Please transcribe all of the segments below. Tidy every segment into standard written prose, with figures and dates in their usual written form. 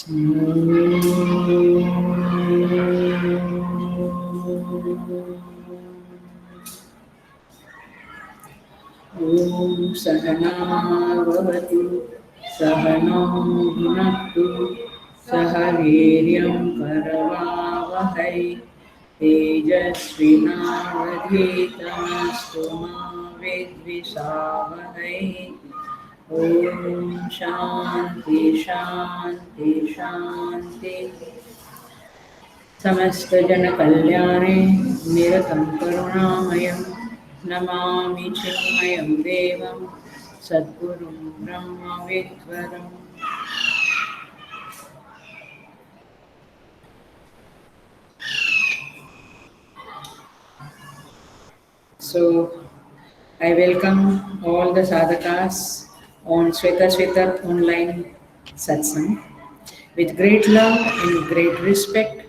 ॐ सहना भवतु सहनौ भुनक्तु सह वीर्यं करवावहै तेजस्विनावधीतमस्तु मा विद्विषावहै ॐ शान्ति शान्ति शान्ति। समस्त जन कल्याणे निरतं करुणामयं नमामि चिन्मयं देवं सद्गुरुं ब्रह्मविद्वरम्। So I welcome all the sadhakas on Shweta Shwetar online satsang with great love and great respect.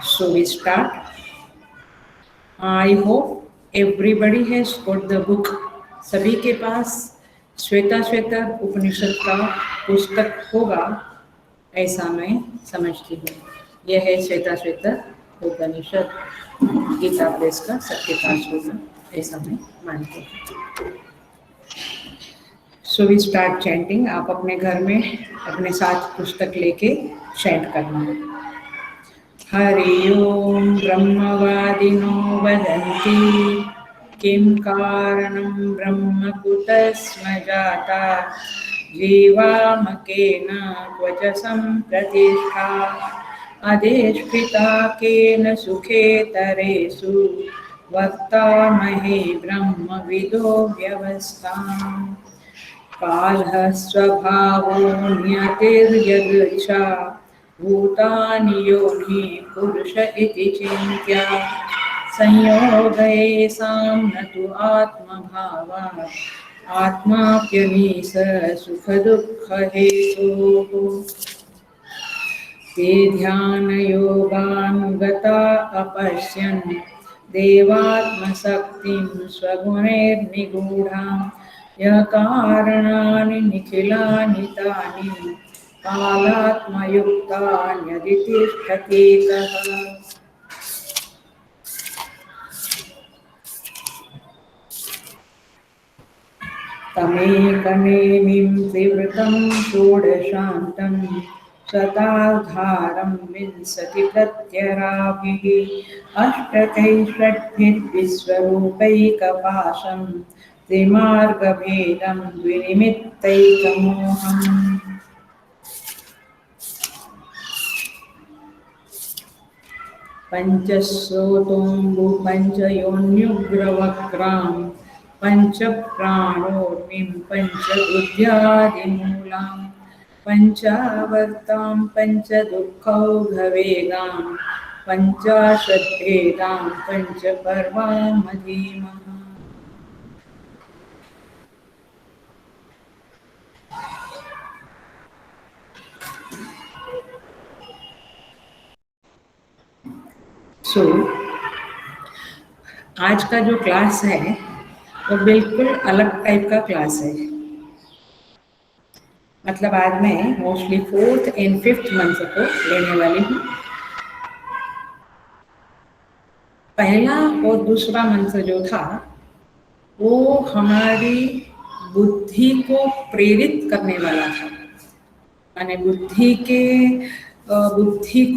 So we start. I hope everybody has got the book. सभी के पास श्वेता श्वेतर उपनिषद का पुस्तक होगा ऐसा मैं समझती हूँ। यह है श्वेता श्वेतर उपनिषद, गीता प्रेस का सबके पास होगा ऐसा मैं मानती हूँ। So we start chanting. आप अपने घर में अपने साथ पुस्तक लेके चैंट करना है। हरि ओम ब्रह्मवादिनो वदन्ति किं कारणं ब्रह्म कुतस्म जाता जीवामकेन क्वच सम्प्रतिष्ठा अधिष्ठिता केन सुखेतरेषु वक्तामहे ब्रह्मविदो व्यवस्थाम् कालः स्वभावो नियतिर्यदृच्छा भूतानि योनिः पुरुष इति चिन्त्या संयोगैषां न तु आत्मभावात् आत्माप्यमीश सुखदुःखहेतुः ते ध्यानयोगानुगता अपश्यन् देवात्मशक्तिं स्वगुणैर्निगूढां यः कारणानि निखिलानि तानि कालात्मयुक्तान्यधितिष्ठतीतः। तमेकनेमिं त्रिवृतं षोडशान्तं शताधारं विंशतिप्रत्यराभिः अष्टकैषड्भिर्विश्वरूपैकपाशं त्रिमार्गभेदं द्विनिमित्तैकमोहम् पंचस्रोतोऽम्बु पंचयोन्युग्रवक्रां पंचप्राणोर्मिं पंचबुद्ध्यादिमूलां पंचावर्तां पंचदुःखौघवेगां पंचाशद्भेदां पंचपर्वामधीमः। सो आज का जो क्लास है वो बिल्कुल अलग टाइप का क्लास है। मतलब आज मैं मोस्टली 4th and 5th मंत्र को लेने वाली हूँ। पहला और दूसरा मंत्र जो था वो हमारी बुद्धि को प्रेरित करने वाला था, यानी बुद्धि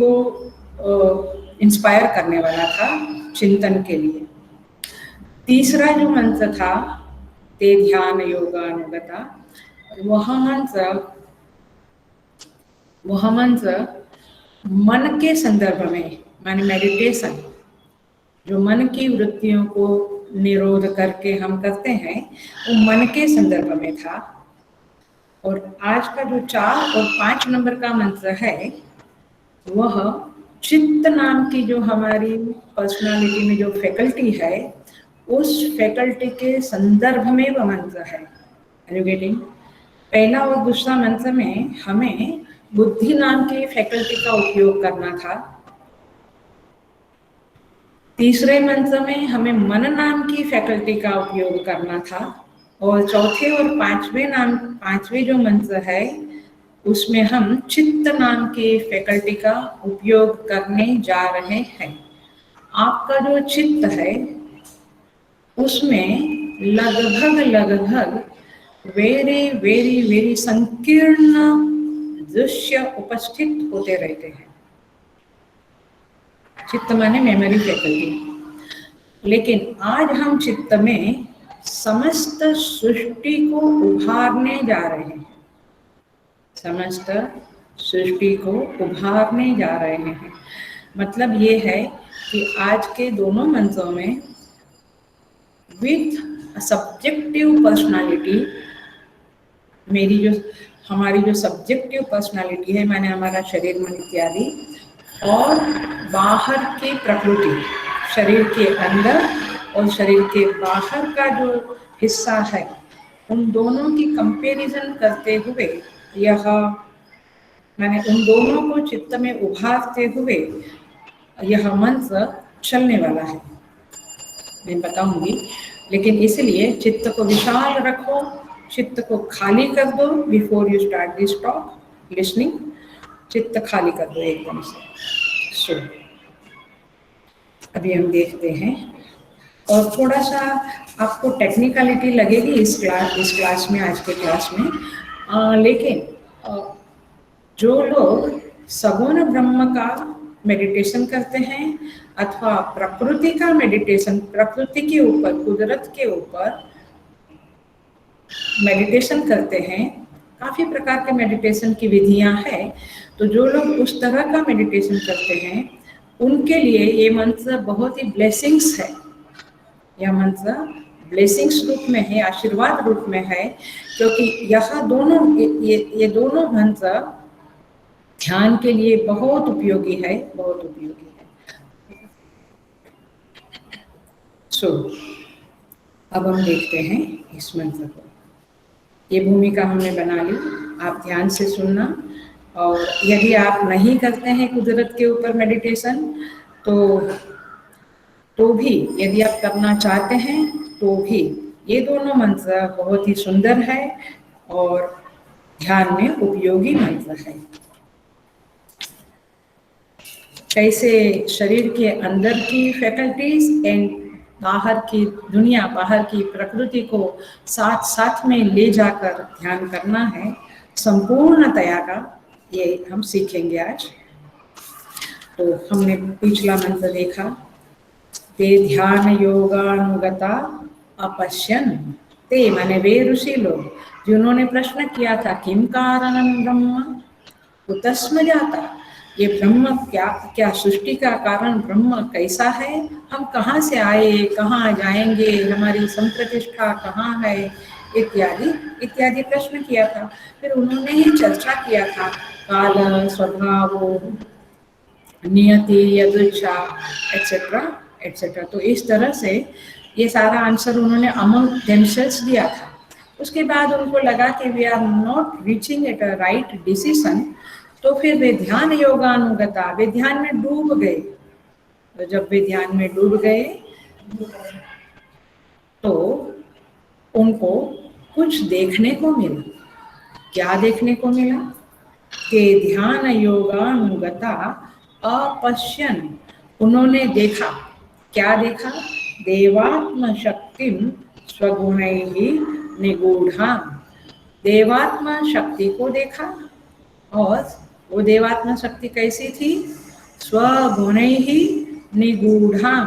को इंस्पायर करने वाला था चिंतन के लिए। तीसरा जो मंत्र था ते ध्यान योगानुगता, वह मंत्र मन के संदर्भ में, माने मेडिटेशन, जो मन की वृत्तियों को निरोध करके हम करते हैं वो मन के संदर्भ में था। और आज का जो 4 और 5 नंबर का मंत्र है वह चित्त नाम की जो हमारी पर्सनालिटी में जो फैकल्टी है उस फैकल्टी के संदर्भ में वह मंत्र है। You getting? पहला और दूसरा मंत्र में हमें बुद्धि नाम की फैकल्टी का उपयोग करना था। तीसरे मंत्र में हमें मन नाम की फैकल्टी का उपयोग करना था। और चौथे और पांचवे जो मंत्र है उसमें हम चित्त नाम के फैकल्टी का उपयोग करने जा रहे हैं। आपका जो चित्त है उसमें लगभग वेरी वेरी वेरी संकीर्ण दृश्य उपस्थित होते रहते हैं। चित्त माने मेमोरी फैकल्टी। लेकिन आज हम चित्त में समस्त सृष्टि को उभारने जा रहे हैं। समस्त सृष्टि को उभारने जा रहे हैं। मतलब ये है कि आज के दोनों मंत्रों में विथ सब्जेक्टिव पर्सनालिटी, मेरी जो हमारी जो सब्जेक्टिव पर्सनालिटी है, माने हमारा शरीर मन इत्यादि, और बाहर की प्रकृति, शरीर के अंदर और शरीर के बाहर का जो हिस्सा है, उन दोनों की कंपैरिजन करते हुए यह मैंने उन दोनों को चित्त में उभारते हुए यह मंत्र चलने वाला है, मैं बताऊंगी। लेकिन इसलिए चित्त को विशाल रखो, चित्त को खाली कर दो before you start this talk listening. चित्त खाली कर दो एकदम से। सो अभी हम देखते हैं, और थोड़ा सा आपको टेक्निकलिटी लगेगी इस क्लास में, आज के क्लास में, लेकिन जो लोग सगुण ब्रह्म का मेडिटेशन करते हैं अथवा प्रकृति का मेडिटेशन, प्रकृति के ऊपर, कुदरत के ऊपर मेडिटेशन करते हैं, काफी प्रकार के मेडिटेशन की विधियां हैं, तो जो लोग उस तरह का मेडिटेशन करते हैं उनके लिए ये मंत्र बहुत ही ब्लेसिंग्स है। यह मंत्र ब्लेसिंग्स रूप में है, आशीर्वाद रूप में है, क्योंकि यह दोनों ये दोनों मंत्र ध्यान के लिए बहुत उपयोगी है, बहुत उपयोगी है। सो अब हम देखते हैं इस मंत्र को। ये भूमिका हमने बना ली, आप ध्यान से सुनना। और यदि आप नहीं करते हैं कुदरत के ऊपर मेडिटेशन तो भी, यदि आप करना चाहते हैं तो भी ये दोनों मंत्र बहुत ही सुंदर है और ध्यान में उपयोगी मंत्र है। कैसे शरीर के अंदर की फैकल्टीज एंड बाहर की दुनिया, बाहर की प्रकृति को साथ साथ में ले जाकर ध्यान करना है संपूर्णतया का, ये हम सीखेंगे आज। तो हमने पिछला मंत्र देखा, ते ध्यान योगानुगता अपश्यन। ते माने वे ऋषि लोग जिन्होंने प्रश्न किया था किम कारणम ब्रह्म कुतस्म जाता, ये ब्रह्म क्या सृष्टि का कारण ब्रह्म कैसा है, हम कहाँ से आए, कहाँ जाएंगे, हमारी संप्रतिष्ठा कहाँ है, इत्यादि इत्यादि प्रश्न किया था। फिर उन्होंने ही चर्चा किया था काल, स्वभाव, नियति, यदृच्छा, एटसेट्रा एटसेट्रा। तो इस तरह से ये सारा आंसर उन्होंने अमंग देमसेल्व्स दिया था। उसके बाद उनको लगा कि we are not reaching at a right decision, तो फिर वे ध्यान योगानुगता, वे ध्यान में डूब गए। तो जब वे ध्यान में डूब गए तो उनको कुछ देखने को मिला। क्या देखने को मिला? कि ध्यान योगानुगता अपश्यन, उन्होंने देखा। क्या देखा? देवात्म शक्तिम स्वगुणैः निगूढ़ां, देवात्म शक्ति को देखा। और वो देवात्म शक्ति कैसी थी? स्वगुणैः निगूढ़ां,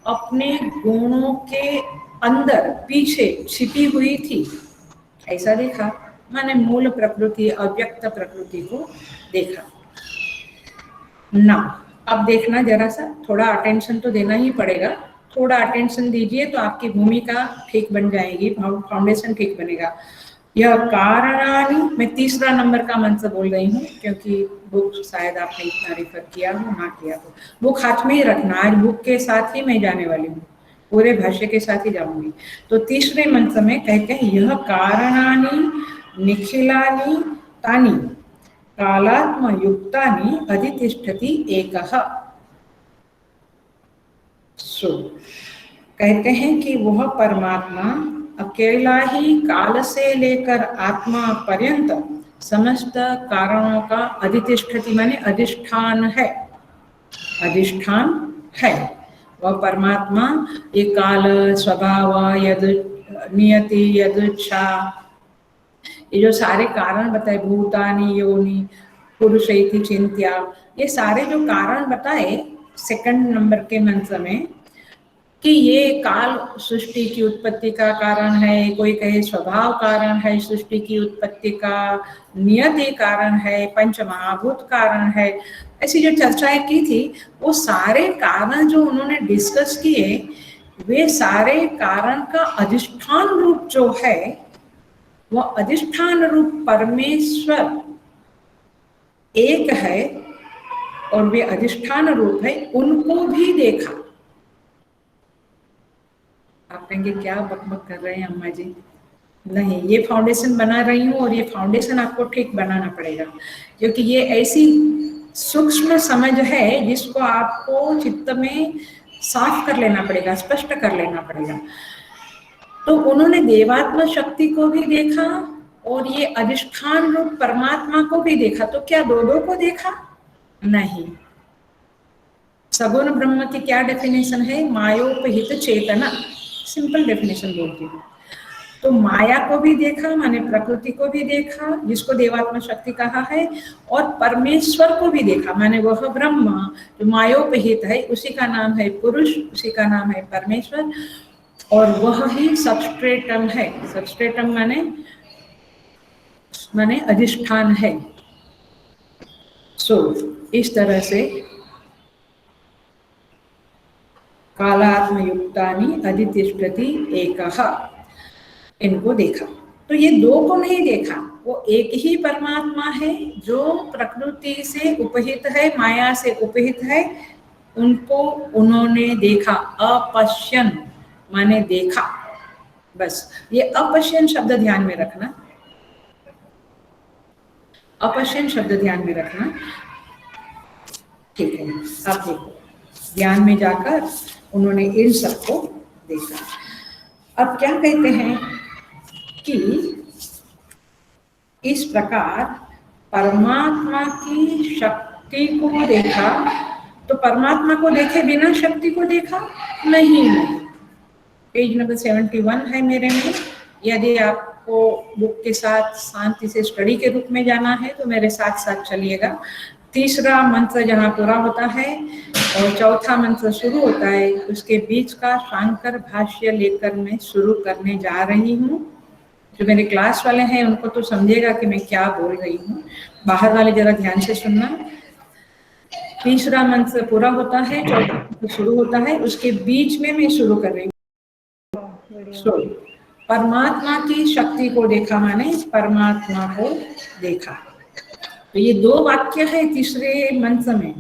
अपने गुणों के अंदर पीछे छिपी हुई थी, ऐसा देखा। माने मूल प्रकृति, अव्यक्त प्रकृति को देखा ना। अब देखना, जरा सा थोड़ा अटेंशन तो देना ही पड़ेगा, थोड़ा अटेंशन दीजिए तो आपकी भूमिका ठीक बन जाएगी, फाउंडेशन ठीक बनेगा। यह कारणानि, मैं तीसरा नंबर का मंत्र बोल रही हूँ क्योंकि बुक शायद आपने इतना रिफर किया हो, ना किया हो, बुक हाथ में ही रखना। आज बुक के साथ ही मैं जाने वाली हूँ, पूरे भाष्य के साथ ही जाऊंगी। तो तीसरे मंत्र में कहते हैं यह कारणानि निखिलानि तानि कालात्म युक्तानि अधितिष्ठति एकः। सो कहते हैं कि वह परमात्मा अकेला ही काल से लेकर आत्मा पर्यंत समस्त कारणों का अधितिष्ठति माने अधिष्ठान है, अधिष्ठान है वह परमात्मा। ये काल स्वभाव यद नियति यदुच्छा, ये जो सारे कारण बताए, भूतानि योनि पुरुष इति चिंत्या, ये सारे जो कारण बताए सेकंड नंबर के मंत्र में कि ये काल सृष्टि की उत्पत्ति का कारण है, कोई कहे स्वभाव कारण है सृष्टि की उत्पत्ति का, नियति कारण है, पंच महाभूत कारण है, ऐसी जो चर्चाएं की थी वो सारे कारण जो उन्होंने डिस्कस किए, वे सारे कारण का अधिष्ठान रूप जो है वो अधिष्ठान रूप परमेश्वर एक है और वे अधिष्ठान रूप है, उनको भी देखा। आप कहेंगे क्या बकबक कर रहे हैं अम्मा जी? नहीं, ये फाउंडेशन बना रही हूँ और ये फाउंडेशन आपको ठीक बनाना पड़ेगा, क्योंकि ये ऐसी सूक्ष्म समझ है जिसको आपको चित्त में साफ कर लेना पड़ेगा, स्पष्ट कर लेना पड़ेगा। तो उन्होंने देवात्मा शक्ति को भी देखा और ये अधिष्ठान रूप परमात्मा को भी देखा। तो क्या दो को देखा? नहीं। सगुण ब्रह्म की क्या डेफिनेशन है? मायोपहित चेतना, सिंपल डेफिनेशन बोलती हूँ। तो माया को भी देखा माने प्रकृति को भी देखा जिसको देवात्मा शक्ति कहा है, और परमेश्वर को भी देखा माने वह ब्रह्म जो मायोपहित है, उसी का नाम है पुरुष, उसी का नाम है परमेश्वर, और वह ही सबस्ट्रेटम है। सबस्ट्रेटम माने अधिष्ठान है। इस तरह से कालात्मयुक्तानि अधितिष्ठति एकः, इनको देखा। तो ये दो को नहीं देखा, वो एक ही परमात्मा है जो प्रकृति से उपहित है, माया से उपहित है, उनको उन्होंने देखा। अपश्यन माने देखा, बस ये अपश्यन शब्द ध्यान में रखना, अपश्यन शब्द ध्यान में रखना, ठीक है। आप देखो, ध्यान में जाकर उन्होंने इन सबको देखा। अब क्या कहते हैं कि इस प्रकार परमात्मा की शक्ति को देखा। तो परमात्मा को देखे बिना शक्ति को देखा? नहीं। पेज नंबर 71 है मेरे में। यदि आपको बुक के साथ शांति से स्टडी के रूप में जाना है तो मेरे साथ साथ चलिएगा। तीसरा मंत्र जहाँ पूरा होता है और चौथा मंत्र शुरू होता है, उसके बीच का शांकर भाष्य लेकर मैं शुरू करने जा रही हूँ। जो मेरे क्लास वाले हैं उनको तो समझेगा कि मैं क्या बोल रही हूँ, बाहर वाले जरा ध्यान से सुनना। तीसरा मंत्र पूरा होता है, चौथा मंत्र शुरू होता है, उसके बीच में मैं शुरू कर रही हूँ। परमात्मा की शक्ति को देखा माने परमात्मा को देखा। तो ये दो वाक्य है तीसरे मंत्र में,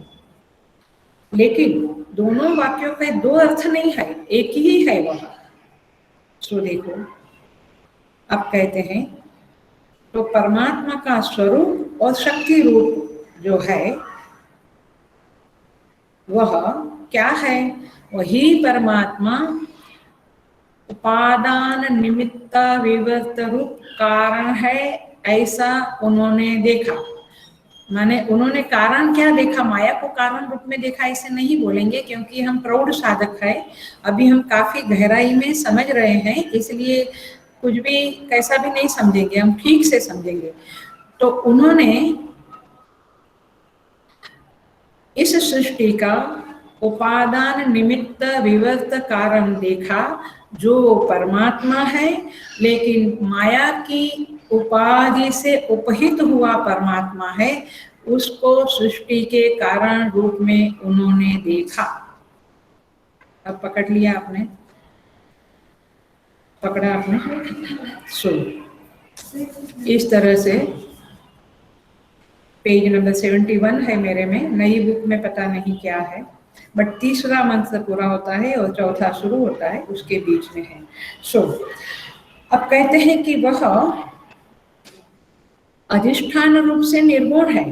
लेकिन दोनों वाक्यों का दो अर्थ नहीं है, एक ही है वह। देखो, अब कहते हैं तो परमात्मा का स्वरूप और शक्ति रूप जो है वह क्या है? वही परमात्मा उपादान निमित्त विवर्त रूप कारण है, ऐसा उन्होंने देखा। माने उन्होंने कारण क्या देखा? माया को कारण रूप में देखा ऐसे नहीं बोलेंगे, क्योंकि हम प्रौढ़ साधक है, अभी हम काफी गहराई में समझ रहे हैं, इसलिए कुछ भी कैसा भी नहीं समझेंगे, हम ठीक से समझेंगे। तो उन्होंने इस सृष्टि का उपादान निमित्त विवर्त कारण देखा जो परमात्मा है, लेकिन माया की उपाधि से उपहित हुआ परमात्मा है, उसको सृष्टि के कारण रूप में उन्होंने देखा। अब पकड़ लिया आपने? पकड़ा आपने? इस तरह से पेज नंबर 71 है मेरे में, नई बुक में पता नहीं क्या है, बट तीसरा मंत्र पूरा होता है और चौथा शुरू होता है, उसके बीच में है। अब कहते हैं कि वह अधिष्ठान रूप से निर्गुण है,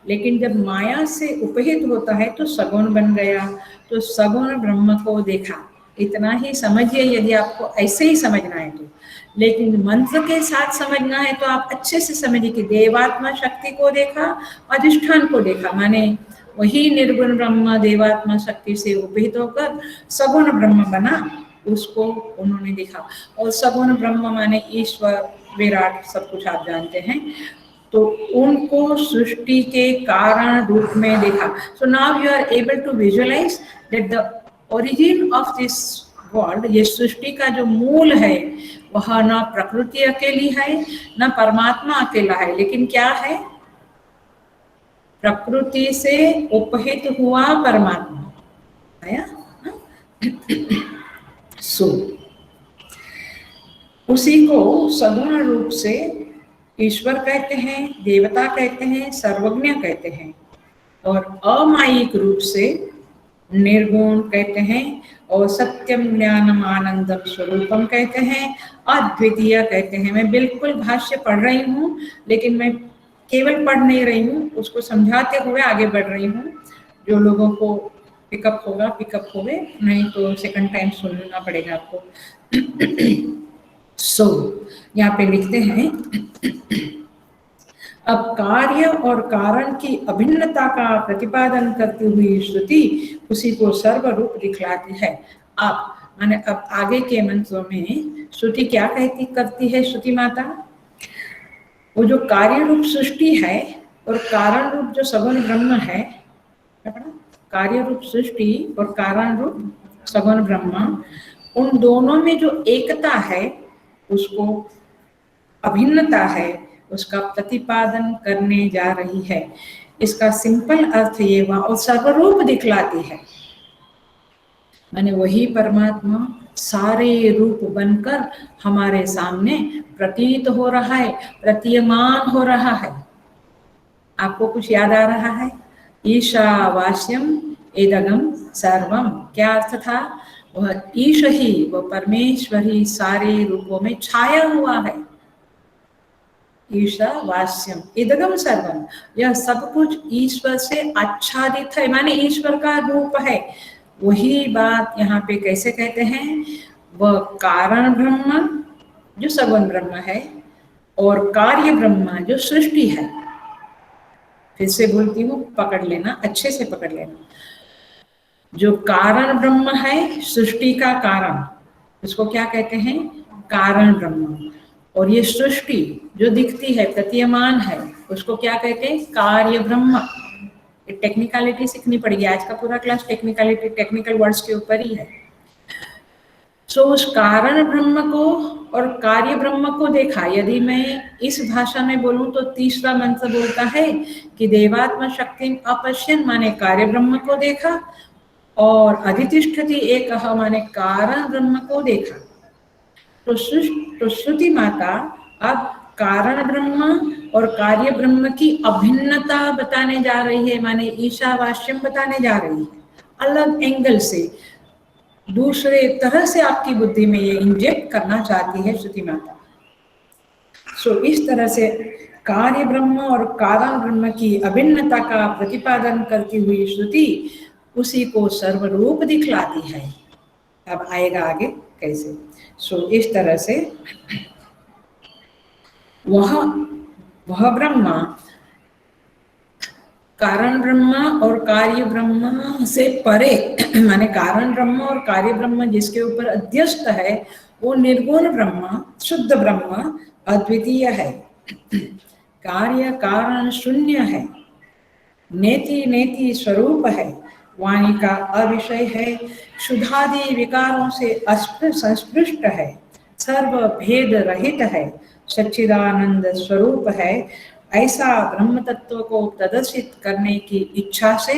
लेकिन जब माया से उपहित होता है तो सगुण बन गया। तो सगुण ब्रह्म को देखा, इतना ही समझिए यदि आपको ऐसे ही समझना है तो। लेकिन मंत्र के साथ समझना है तो आप अच्छे से समझिए कि देवात्मा शक्ति को देखा, अधिष्ठान को देखा, माने वही निर्गुण ब्रह्म देवात्मा शक्ति से उपहित होकर सगुण ब्रह्म बना, उसको उन्होंने देखा। और सगुण ब्रह्म माने ईश्वर, विराट, सब कुछ आप जानते हैं। तो उनको सृष्टि के कारण रूप में देखा। So now you are able to visualise that the origin of this world, ये सृष्टि का जो मूल है वह न प्रकृति अकेली है न परमात्मा अकेला है, लेकिन क्या है, प्रकृति से उपहित हुआ परमात्मा आया। सो उसी को सगुण रूप से ईश्वर कहते हैं, देवता कहते हैं, सर्वज्ञ कहते हैं, और अमायिक रूप से निर्गुण कहते हैं, और सत्यम ज्ञानम आनंदम स्वरूपम कहते हैं, अद्वितीय कहते हैं। मैं बिल्कुल भाष्य पढ़ रही हूँ, लेकिन मैं केवल पढ़ नहीं रही हूँ, उसको समझाते हुए आगे बढ़ रही हूँ। जो लोगों को पिकअप होगा पिकअप हो गए, नहीं तो सेकंड टाइम सुनना पड़ेगा आपको। सो यहाँ पे लिखते हैं, अब कार्य और कारण की अभिन्नता का प्रतिपादन करती हुई श्रुति उसी को सर्वरूप दिखलाती है। आप माने अब आगे के मंत्रों में श्रुति क्या कहती करती है, श्रुति माता, वो जो कार्य रूप सृष्टि है और कारण रूप जो सगुण ब्रह्म है, कार्य रूप सृष्टि और कारण रूप सगुण ब्रह्म, उन दोनों में जो एकता है उसको अभिन्नता है, उसका प्रतिपादन करने जा रही है। इसका सिंपल अर्थ ये हुआ, और सर्वरूप दिखलाती है, माने वही परमात्मा सारे रूप बनकर हमारे सामने प्रतीत हो रहा है, प्रतीयमान हो रहा है। आपको कुछ याद आ रहा है? ईशावास्यम इदगम सर्वम, क्या अर्थ था? वह ईश ही, वह परमेश्वर ही सारे रूपों में छाया हुआ है। ईशावास्यम इदगम सर्वम, यह सब कुछ ईश्वर से आच्छादित है, माने ईश्वर का रूप है। वही बात यहाँ पे कैसे कहते हैं, वह कारण ब्रह्म जो सगुण ब्रह्म है और कार्य ब्रह्म जो सृष्टि है। फिर से बोलती हूँ, पकड़ लेना, अच्छे से पकड़ लेना। जो कारण ब्रह्म है, सृष्टि का कारण, इसको क्या कहते हैं? कारण ब्रह्म। और ये सृष्टि जो दिखती है, प्रतीयमान है, उसको क्या कहते हैं? कार्य ब्रह्म। टेक्निकलिटी सीखनी पड़ेगी, आज का पूरा क्लास टेक्निकलिटी, टेक्निकल वर्ड्स के ऊपर ही है। सो उस कारण ब्रह्म को और कार्य ब्रह्म को देखा। यदि मैं इस भाषा में बोलूं तो तीसरा मंत्र बोलता है कि देवात्मा शक्ति अपश्यन, माने कार्य ब्रह्म को देखा, और अधितिष्ठति एक माने कारण ब्रह्म को देखा। तो श्रुति माता अब कारण ब्रह्म और कार्य ब्रह्म की अभिन्नता बताने जा रही है, माने ईशावास्यम बताने जा रही है। अलग एंगल से, दूसरे तरह से आपकी बुद्धि में ये इंजेक्ट करना चाहती है श्रुति माता। सो इस तरह से कार्य ब्रह्म और कारण ब्रह्म की अभिन्नता का प्रतिपादन करती हुई श्रुति उसी को सर्वरूप दिखलाती है। अब आएगा आगे कैसे। सो इस तरह से वह ब्रह्मा कारण ब्रह्म और कार्य ब्रह्म से परे, माने कारण ब्रह्म और कार्य ब्रह्म जिसके ऊपर अध्यस्त है, वो निर्गुण ब्रह्म, शुद्ध ब्रह्म, अद्वितीय है, कार्य कारण शून्य है, नेति नेति स्वरूप है, वाणी का अविषय है, शुद्धादि विकारों से संस्पृष्ट है, सर्व भेद रहित है, सच्चिदानंद स्वरूप है। ऐसा ब्रह्म तत्व को प्रदर्शित करने की इच्छा से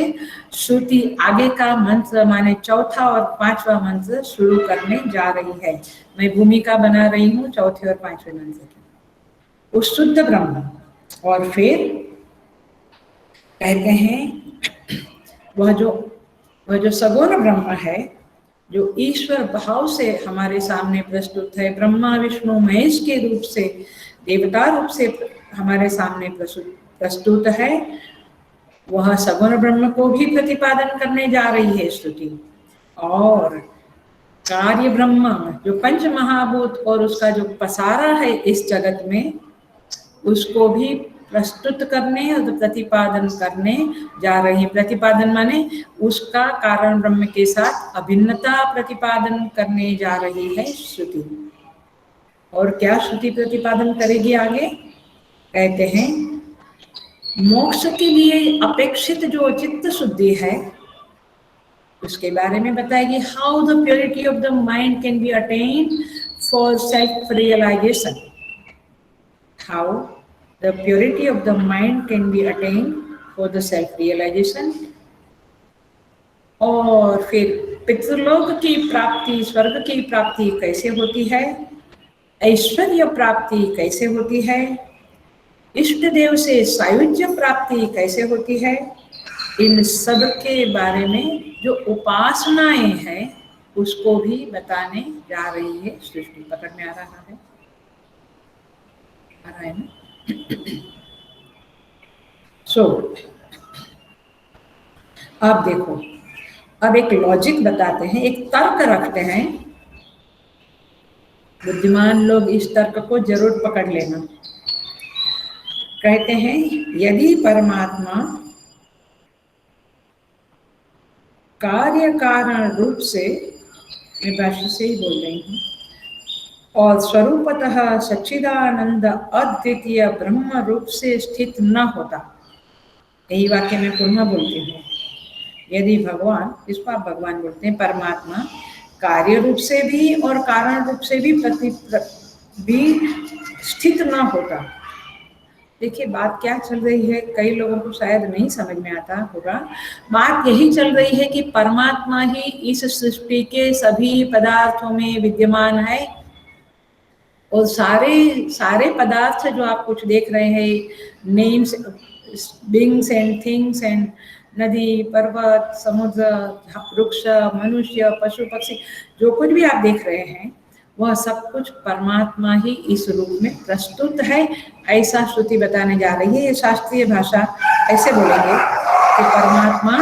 श्रुति आगे का मंत्र माने चौथा और पांचवा मंत्र शुरू करने जा रही है। मैं भूमिका बना रही हूँ चौथे और पांचवें मंत्र की। उस शुद्ध ब्रह्म, और फिर कहते हैं वह जो सगुण ब्रह्म है, जो ईश्वर भाव से हमारे सामने प्रस्तुत है, ब्रह्मा विष्णु महेश के रूप से, देवता रूप से हमारे सामने प्रस्तुत है, वह सगुण ब्रह्म को भी प्रतिपादन करने जा रही है स्तुति। और कार्य ब्रह्म जो पंच महाभूत और उसका जो पसारा है इस जगत में, उसको भी प्रस्तुत करने और प्रतिपादन करने जा रही है। प्रतिपादन माने उसका कारण ब्रह्म के साथ अभिन्नता प्रतिपादन करने जा रही है श्रुति। और क्या श्रुति प्रतिपादन करेगी आगे? कहते हैं मोक्ष के लिए अपेक्षित जो चित्त शुद्धि है उसके बारे में बताएगी। How the purity of the mind can be attend for self realisation. How the purity of the mind can be attend for the self realisation. और फिर पितृलोक की प्राप्ति, स्वर्ग की प्राप्ति कैसे होती है, ऐश्वर्य प्राप्ति कैसे होती है, इष्ट देव से सायुज्य प्राप्ति कैसे होती है, इन सब के बारे में जो उपासनाएं हैं उसको भी बताने जा रही है सृष्टि। पकड़ में आ रहा है? आ रहा है ना? सो अब देखो, अब एक लॉजिक बताते हैं, एक तर्क रखते हैं। बुद्धिमान लोग इस तर्क को जरूर पकड़ लेना। कहते हैं यदि परमात्मा कार्य कारण रूप से, मैं भाषा से ही बोल रही हूँ, और स्वरूपतः सच्चिदानंद अद्वितीय ब्रह्म रूप से स्थित न होता, यही वाक्य मैं पुनः बोलती हूँ। यदि भगवान, जिसको आप भगवान बोलते हैं, परमात्मा कार्य रूप से भी और कारण रूप से भी स्थित न होता। देखिए बात क्या चल रही है, कई लोगों को शायद नहीं समझ में आता होगा। बात यही चल रही है कि परमात्मा ही इस सृष्टि के सभी पदार्थों में विद्यमान है, और सारे पदार्थ जो आप कुछ देख रहे हैं, names, beings and things and नदी, पर्वत, समुद्र, वृक्ष, मनुष्य, पशु पक्षी, जो कुछ भी आप देख रहे हैं वह सब कुछ परमात्मा ही इस रूप में प्रस्तुत है, ऐसा श्रुति बताने जा रही है। ये शास्त्रीय भाषा ऐसे बोलेंगे कि परमात्मा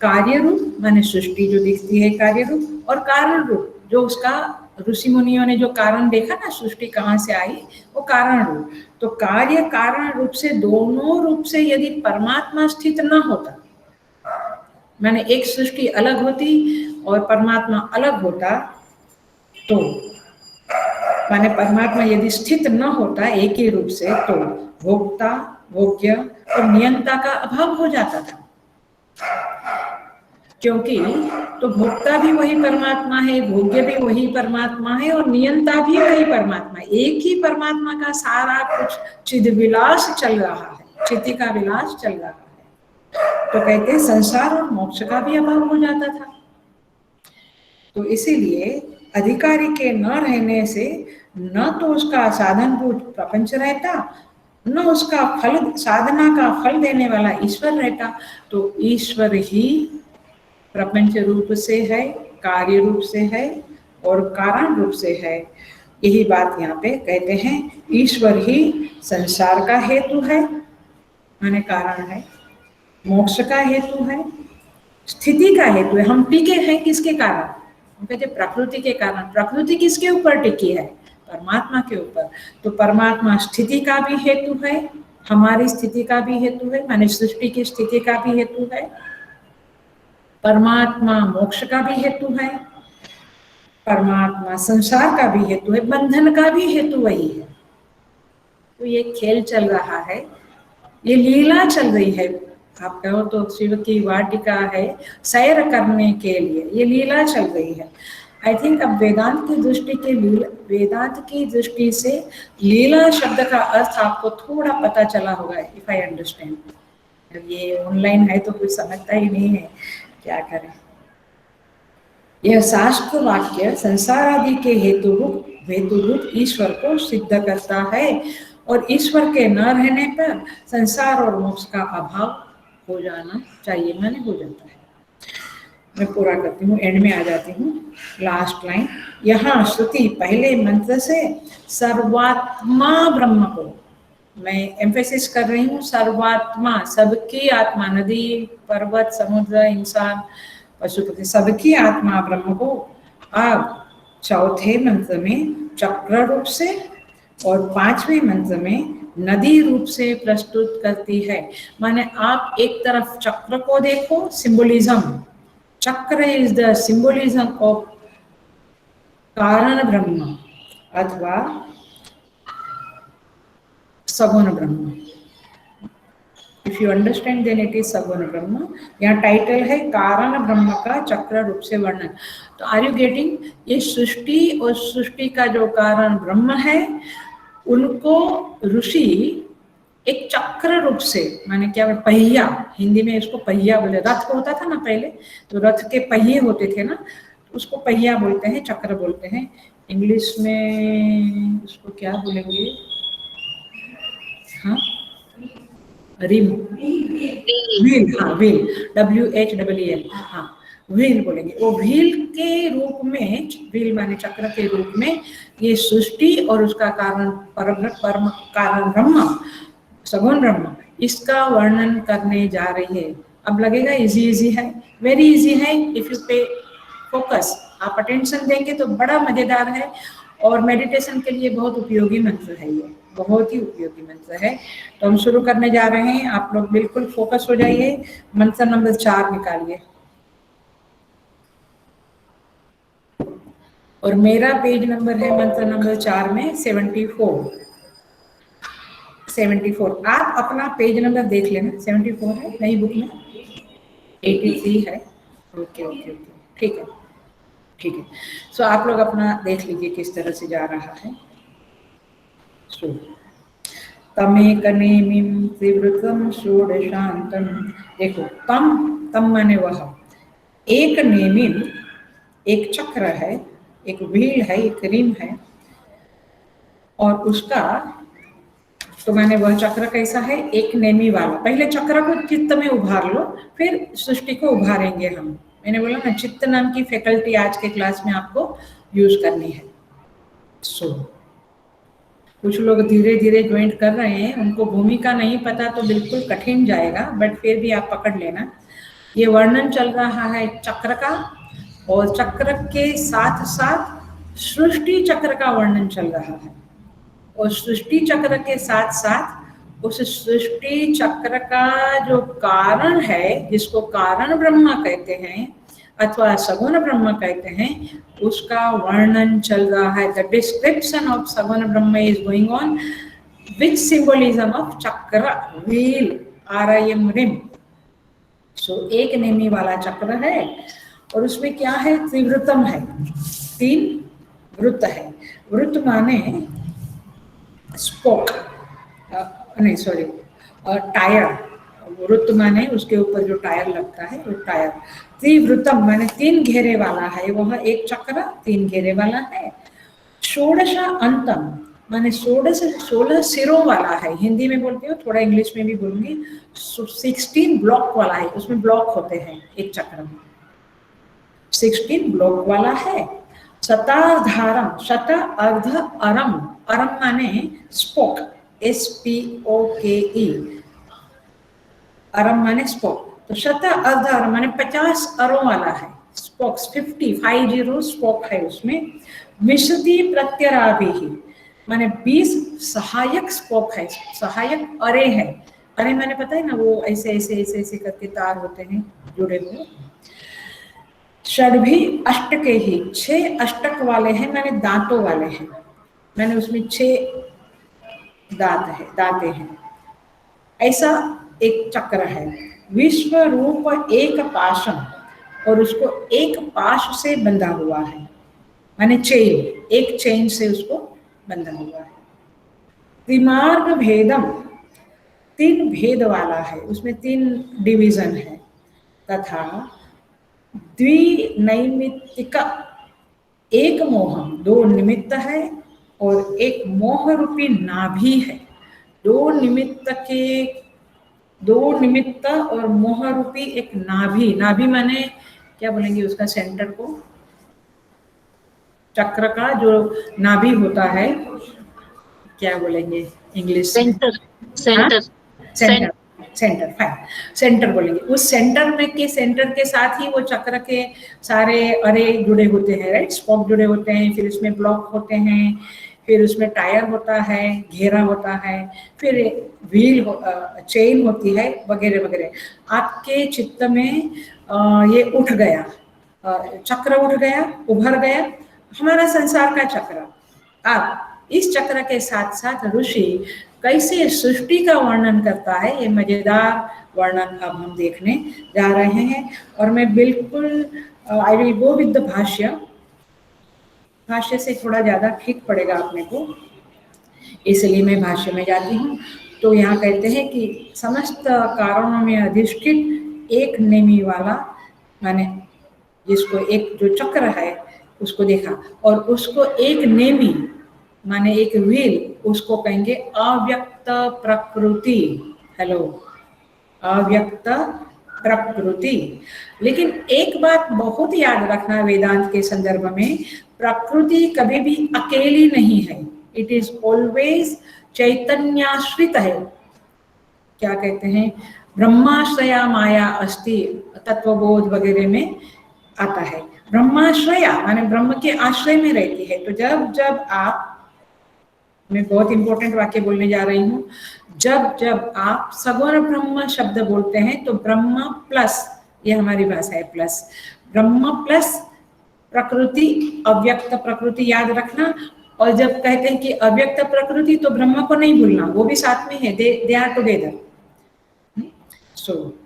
कार्य रूप माने सृष्टि जो दिखती है कार्य रूप, और कारण रूप जो उसका ऋषि मुनियों ने जो कारण देखा ना सृष्टि कहाँ से आई, वो कारण रूप। तो कार्य कारण रूप से, दोनों रूप से यदि परमात्मा स्थित न होता, माने एक सृष्टि अलग होती और परमात्मा अलग होता, तो माने परमात्मा यदि स्थित न होता एक ही रूप से, तो भोक्ता, भोग्य और नियंता का अभाव हो जाता था। क्योंकि तो भोक्ता भी वही परमात्मा है, भोग्य भी वही परमात्मा है, और नियंता भी वही परमात्मा है। एक ही परमात्मा का सारा कुछ चिद विलास चल रहा है, चित्ती का विलास चल रहा है। तो कहते हैं संसार और मोक्ष का भी अभाव हो जाता था। तो इसीलिए अधिकारी के न रहने से न तो उसका साधनभूत प्रपंच रहता, न उसका फल, साधना का फल देने वाला ईश्वर रहता। तो ईश्वर ही प्रपंच रूप से है, कार्य रूप से है और कारण रूप से है। यही बात यहाँ पे कहते हैं, ईश्वर ही संसार का हेतु है माने कारण है, मोक्ष का हेतु है, स्थिति का हेतु है। हम टिके हैं किसके कारण? हम कहते प्रकृति के कारण। प्रकृति किसके ऊपर टिकी है? परमात्मा के ऊपर। तो परमात्मा स्थिति का भी हेतु है, हमारी स्थिति का भी हेतु है, माने सृष्टि की स्थिति का भी हेतु है। परमात्मा मोक्ष का भी हेतु है, परमात्मा संसार का भी हेतु है, बंधन का भी हेतु वही है। तो ये खेल चल रहा है, ये लीला चल रही है। आप कहो तो शिव की वाटिका है सैर करने के लिए, ये लीला चल रही है। आई थिंक अब वेदांत की दृष्टि से लीला शब्द का अर्थ आपको थोड़ा पता चला होगा, इफ आई अंडरस्टैंड। ये ऑनलाइन है तो कुछ समझता ही नहीं है, क्या करें। यह शास्त्र वाक्य संसार आदि के हेतुरूप ईश्वर को सिद्ध करता है, और ईश्वर के न रहने पर संसार और मोक्ष का अभाव हो जाना चाहिए, माने हो जाता है। मैं पूरा करती हूँ, एंड में आ जाती हूँ, लास्ट लाइन। यहाँ श्रुति पहले मंत्र से सर्वात्मा ब्रह्म को, मैं एम्फेसिस कर रही हूँ, सर्वात्मा, सबकी आत्मा, नदी, पर्वत, समुद्र, इंसान, पशु पक्षी, सबकी आत्मा ब्रह्म को अब चौथे मंत्र में चक्र रूप से और पांचवें मंत्र में नदी रूप से प्रस्तुत करती है। माने आप एक तरफ चक्र को देखो, सिंबोलिज्म, चक्र इज द सिंबोलिज्म ऑफ कारण ब्रह्म अथवा सगुण ब्रह्म। If you understand then it is सगुण ब्रह्म। यहाँ टाइटल है कारण ब्रह्म का चक्र रूप से वर्णन। तो आर यू गेटिंग? ये सृष्टि और सृष्टि का जो कारण ब्रह्म है उनको ऋषि एक चक्र रूप से, माने क्या, पहिया, हिंदी में इसको पहिया बोले, रथ होता था ना पहले, तो रथ के पहिए होते थे ना, उसको पहिया बोलते हैं, चक्र बोलते हैं। इंग्लिश में उसको क्या बोलेंगे? हाँ, रिम, व्हील, हाँ व्हील, WHEEL, हाँ व्हील बोलेंगे। वो व्हील के रूप में, व्हील माने चक्र के रूप में ये सृष्टि और उसका कारण परम कारण ब्रह्म, सगुण ब्रह्म, इसका वर्णन करने जा रही है। अब लगेगा इजी इजी है, वेरी इजी है। इफ यू पे फोकस, आप अटेंशन देंगे तो बड़ा मजेदार है और मेडिटेशन के लिए बहुत उपयोगी मंत्र है, ये बहुत ही उपयोगी मंत्र है। तो हम शुरू करने जा रहे हैं, आप लोग बिल्कुल फोकस हो जाइए। मंत्र नंबर 4 निकालिए और मेरा पेज नंबर है मंत्र नंबर 4 में 74। आप अपना पेज नंबर देख लेना, 74 है नई बुक में, 83 है। ओके ओके ओके, ठीक है ठीक है। सो आप लोग अपना देख लीजिए किस तरह से जा रहा है। तमेक नेमिं त्रिवृतम षोडशांतम। देखो, तम माने वह, एक नेमिं, एक चक्र है, एक व्हील है, एक रिम है, और उसका, तो मैंने वह चक्र कैसा है? एक नेमी वाला। पहले चक्र को चित्त में उभार लो, फिर सृष्टि को उभारेंगे हम। मैंने बोला ना, चित्त नाम की फैकल्टी आज के क्लास में आपको यूज करनी है। सो कुछ लोग धीरे धीरे ज्वाइंट कर रहे हैं, उनको भूमिका नहीं पता तो बिल्कुल कठिन जाएगा, बट फिर भी आप पकड़ लेना। ये वर्णन चल रहा है चक्र का, और चक्र के साथ साथ सृष्टि चक्र का वर्णन चल रहा है, और सृष्टि चक्र के साथ साथ उस सृष्टि चक्र का जो कारण है, जिसको कारण ब्रह्म कहते हैं अथवा सगुण ब्रह्म कहते हैं, उसका वर्णन चल रहा है। द डिस्क्रिप्शन ऑफ सगुण ब्रह्म is going on which symbolism of चक्र, व्हील, RIM, रिम। सो एक नेमी वाला चक्र है, और उसमें क्या है? त्रिवृतम है, 3 वृत्त है। वृत्त माने स्पोक, नहीं सॉरी, टायर। वृत्त माने उसके ऊपर जो टायर लगता है वो टायर। त्रिवृतम माने 3 घेरे वाला है, वह एक चक्र 3 घेरे वाला है। षोडश अंतम माने 16 सिरों वाला है, हिंदी में बोलती हूँ, थोड़ा इंग्लिश में भी बोलूंगी। 16 ब्लॉक वाला है, उसमें ब्लॉक होते हैं एक चक्र में, 16 ब्लॉक वाला है। शतार्धारम, शत अर्ध अरम, अरम माने स्पोक, SPOKE, अरम माने स्पोक। तो शत अर्ध अरम माने 50 अरों वाला है, स्पोक्स 50 स्पोक है उसमें। विशति प्रत्यराभिः माने 20 सहायक स्पोक है, सहायक अरे है। अरे माने पता है ना, वो ऐसे ऐसे ऐसे ऐसे करके तार होते हैं जुड़े हुए। षड्भी अष्टके ही, 6 अष्टक वाले हैं, मैंने दांतों वाले हैं, मैंने उसमें 6 दांते हैं, ऐसा एक चक्र है। विश्व रूप एक पाशम, और उसको एक पाश से बंधा हुआ है, माने चेन, एक चेन से उसको बंधा हुआ है। त्रिमार्ग भेदम, 3 भेद वाला है, उसमें 3 डिवीजन है। तथा द्विनैमित्तिक, एक मोहम, 2 निमित्त है, और एक मोह रूपी नाभि है। 2 निमित्त और मोह रूपी एक नाभि। नाभि माने क्या बोलेंगे उसका सेंटर को? चक्र का जो नाभि होता है क्या बोलेंगे इंग्लिश में? सेंटर। सेंटर, फाइन, सेंटर बोलेंगे। उस सेंटर में के सेंटर के साथ ही वो चक्र के सारे अरे जुड़े होते हैं, राइट, स्पॉक जुड़े होते हैं, फिर उसमें ब्लॉक होते हैं, फिर उसमें टायर होता है, घेरा होता है, फिर व्हील चेन होती है, वगैरह वगैरह। आपके चित्त में ये उठ गया, चक्र उठ गया, उभर गया, हमारा संसार का चक्र। अब इस चक्र के साथ साथ ऋषि कैसे सृष्टि का वर्णन करता है, ये मजेदार वर्णन अब हम देखने जा रहे हैं। और मैं बिल्कुल I will go with the भाष्य, भाष्य से थोड़ा ज्यादा ठीक पड़ेगा अपने को, इसलिए मैं भाष्य में जाती हूँ। तो यहाँ कहते हैं कि समस्त कारणों में अधिष्ठित एक नेमी वाला, माने जिसको एक जो चक्र है उसको देखा, और उसको एक नेमी माने एक व्हील, उसको कहेंगे अव्यक्त प्रकृति। हेलो, अव्यक्त प्रकृति। लेकिन एक बात बहुत याद रखना वेदांत के संदर्भ में, प्रकृति कभी भी अकेली नहीं है, इट इज ऑलवेज चैतन्याश्रित है। क्या कहते हैं, ब्रह्माश्रया माया अस्ति, तत्वबोध वगैरह में आता है। ब्रह्माश्रया माने ब्रह्म के आश्रय में रहती है। तो जब जब आप, मैं बहुत इंपॉर्टेंट वाक्य बोलने जा रही हूँ, जब जब आप सगुण ब्रह्म शब्द बोलते हैं तो ब्रह्म प्लस, ये हमारी भाषा है प्लस, ब्रह्म प्लस प्रकृति, अव्यक्त प्रकृति याद रखना। और जब कहते हैं कि अव्यक्त प्रकृति तो ब्रह्म को नहीं भूलना, वो भी साथ में है, दे आर टुगेदर। सो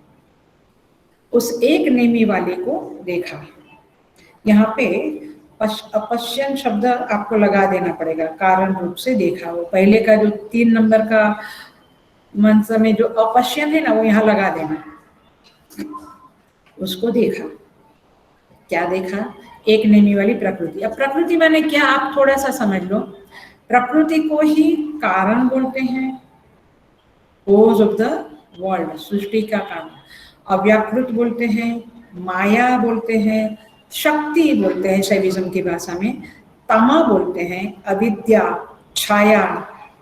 उस एक नेमी वाले को देखा। यहाँ पे अपश्यन शब्द आपको लगा देना पड़ेगा, कारण रूप से देखा। वो पहले का जो 3 नंबर का मंत्र में जो अपश्यन है ना, वो यहाँ लगा देना। उसको देखा, क्या देखा, एक नेमी वाली प्रकृति। अब प्रकृति माने क्या, आप थोड़ा सा समझ लो। प्रकृति को ही कारण बोलते हैं, कोज ऑफ द वर्ल्ड, सृष्टि का कारण। अव्याकृत बोलते हैं, माया बोलते हैं, शक्ति बोलते हैं शैविज्म की भाषा में, तमा बोलते हैं, अविद्या, छाया,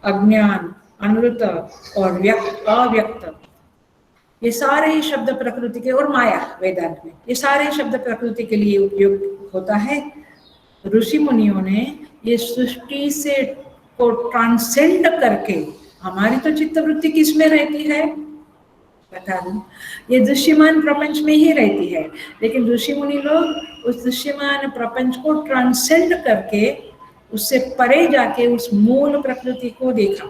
अज्ञान, अनृत और अव्यक्त, ये सारे ही शब्द प्रकृति के, और माया वेदांत में, ये सारे शब्द प्रकृति के लिए उपयोग होता है। ऋषि मुनियों ने ये सृष्टि से को ट्रांसेंड करके, हमारी तो चित्तवृत्ति किसमें रहती है बता दूं, ये दृश्यमान प्रपंच में ही रहती है, लेकिन ऋषि मुनि लोग उस दृश्यमान प्रपंच को ट्रांसेंड करके उससे परे जाके उस मूल प्रकृति को देखा।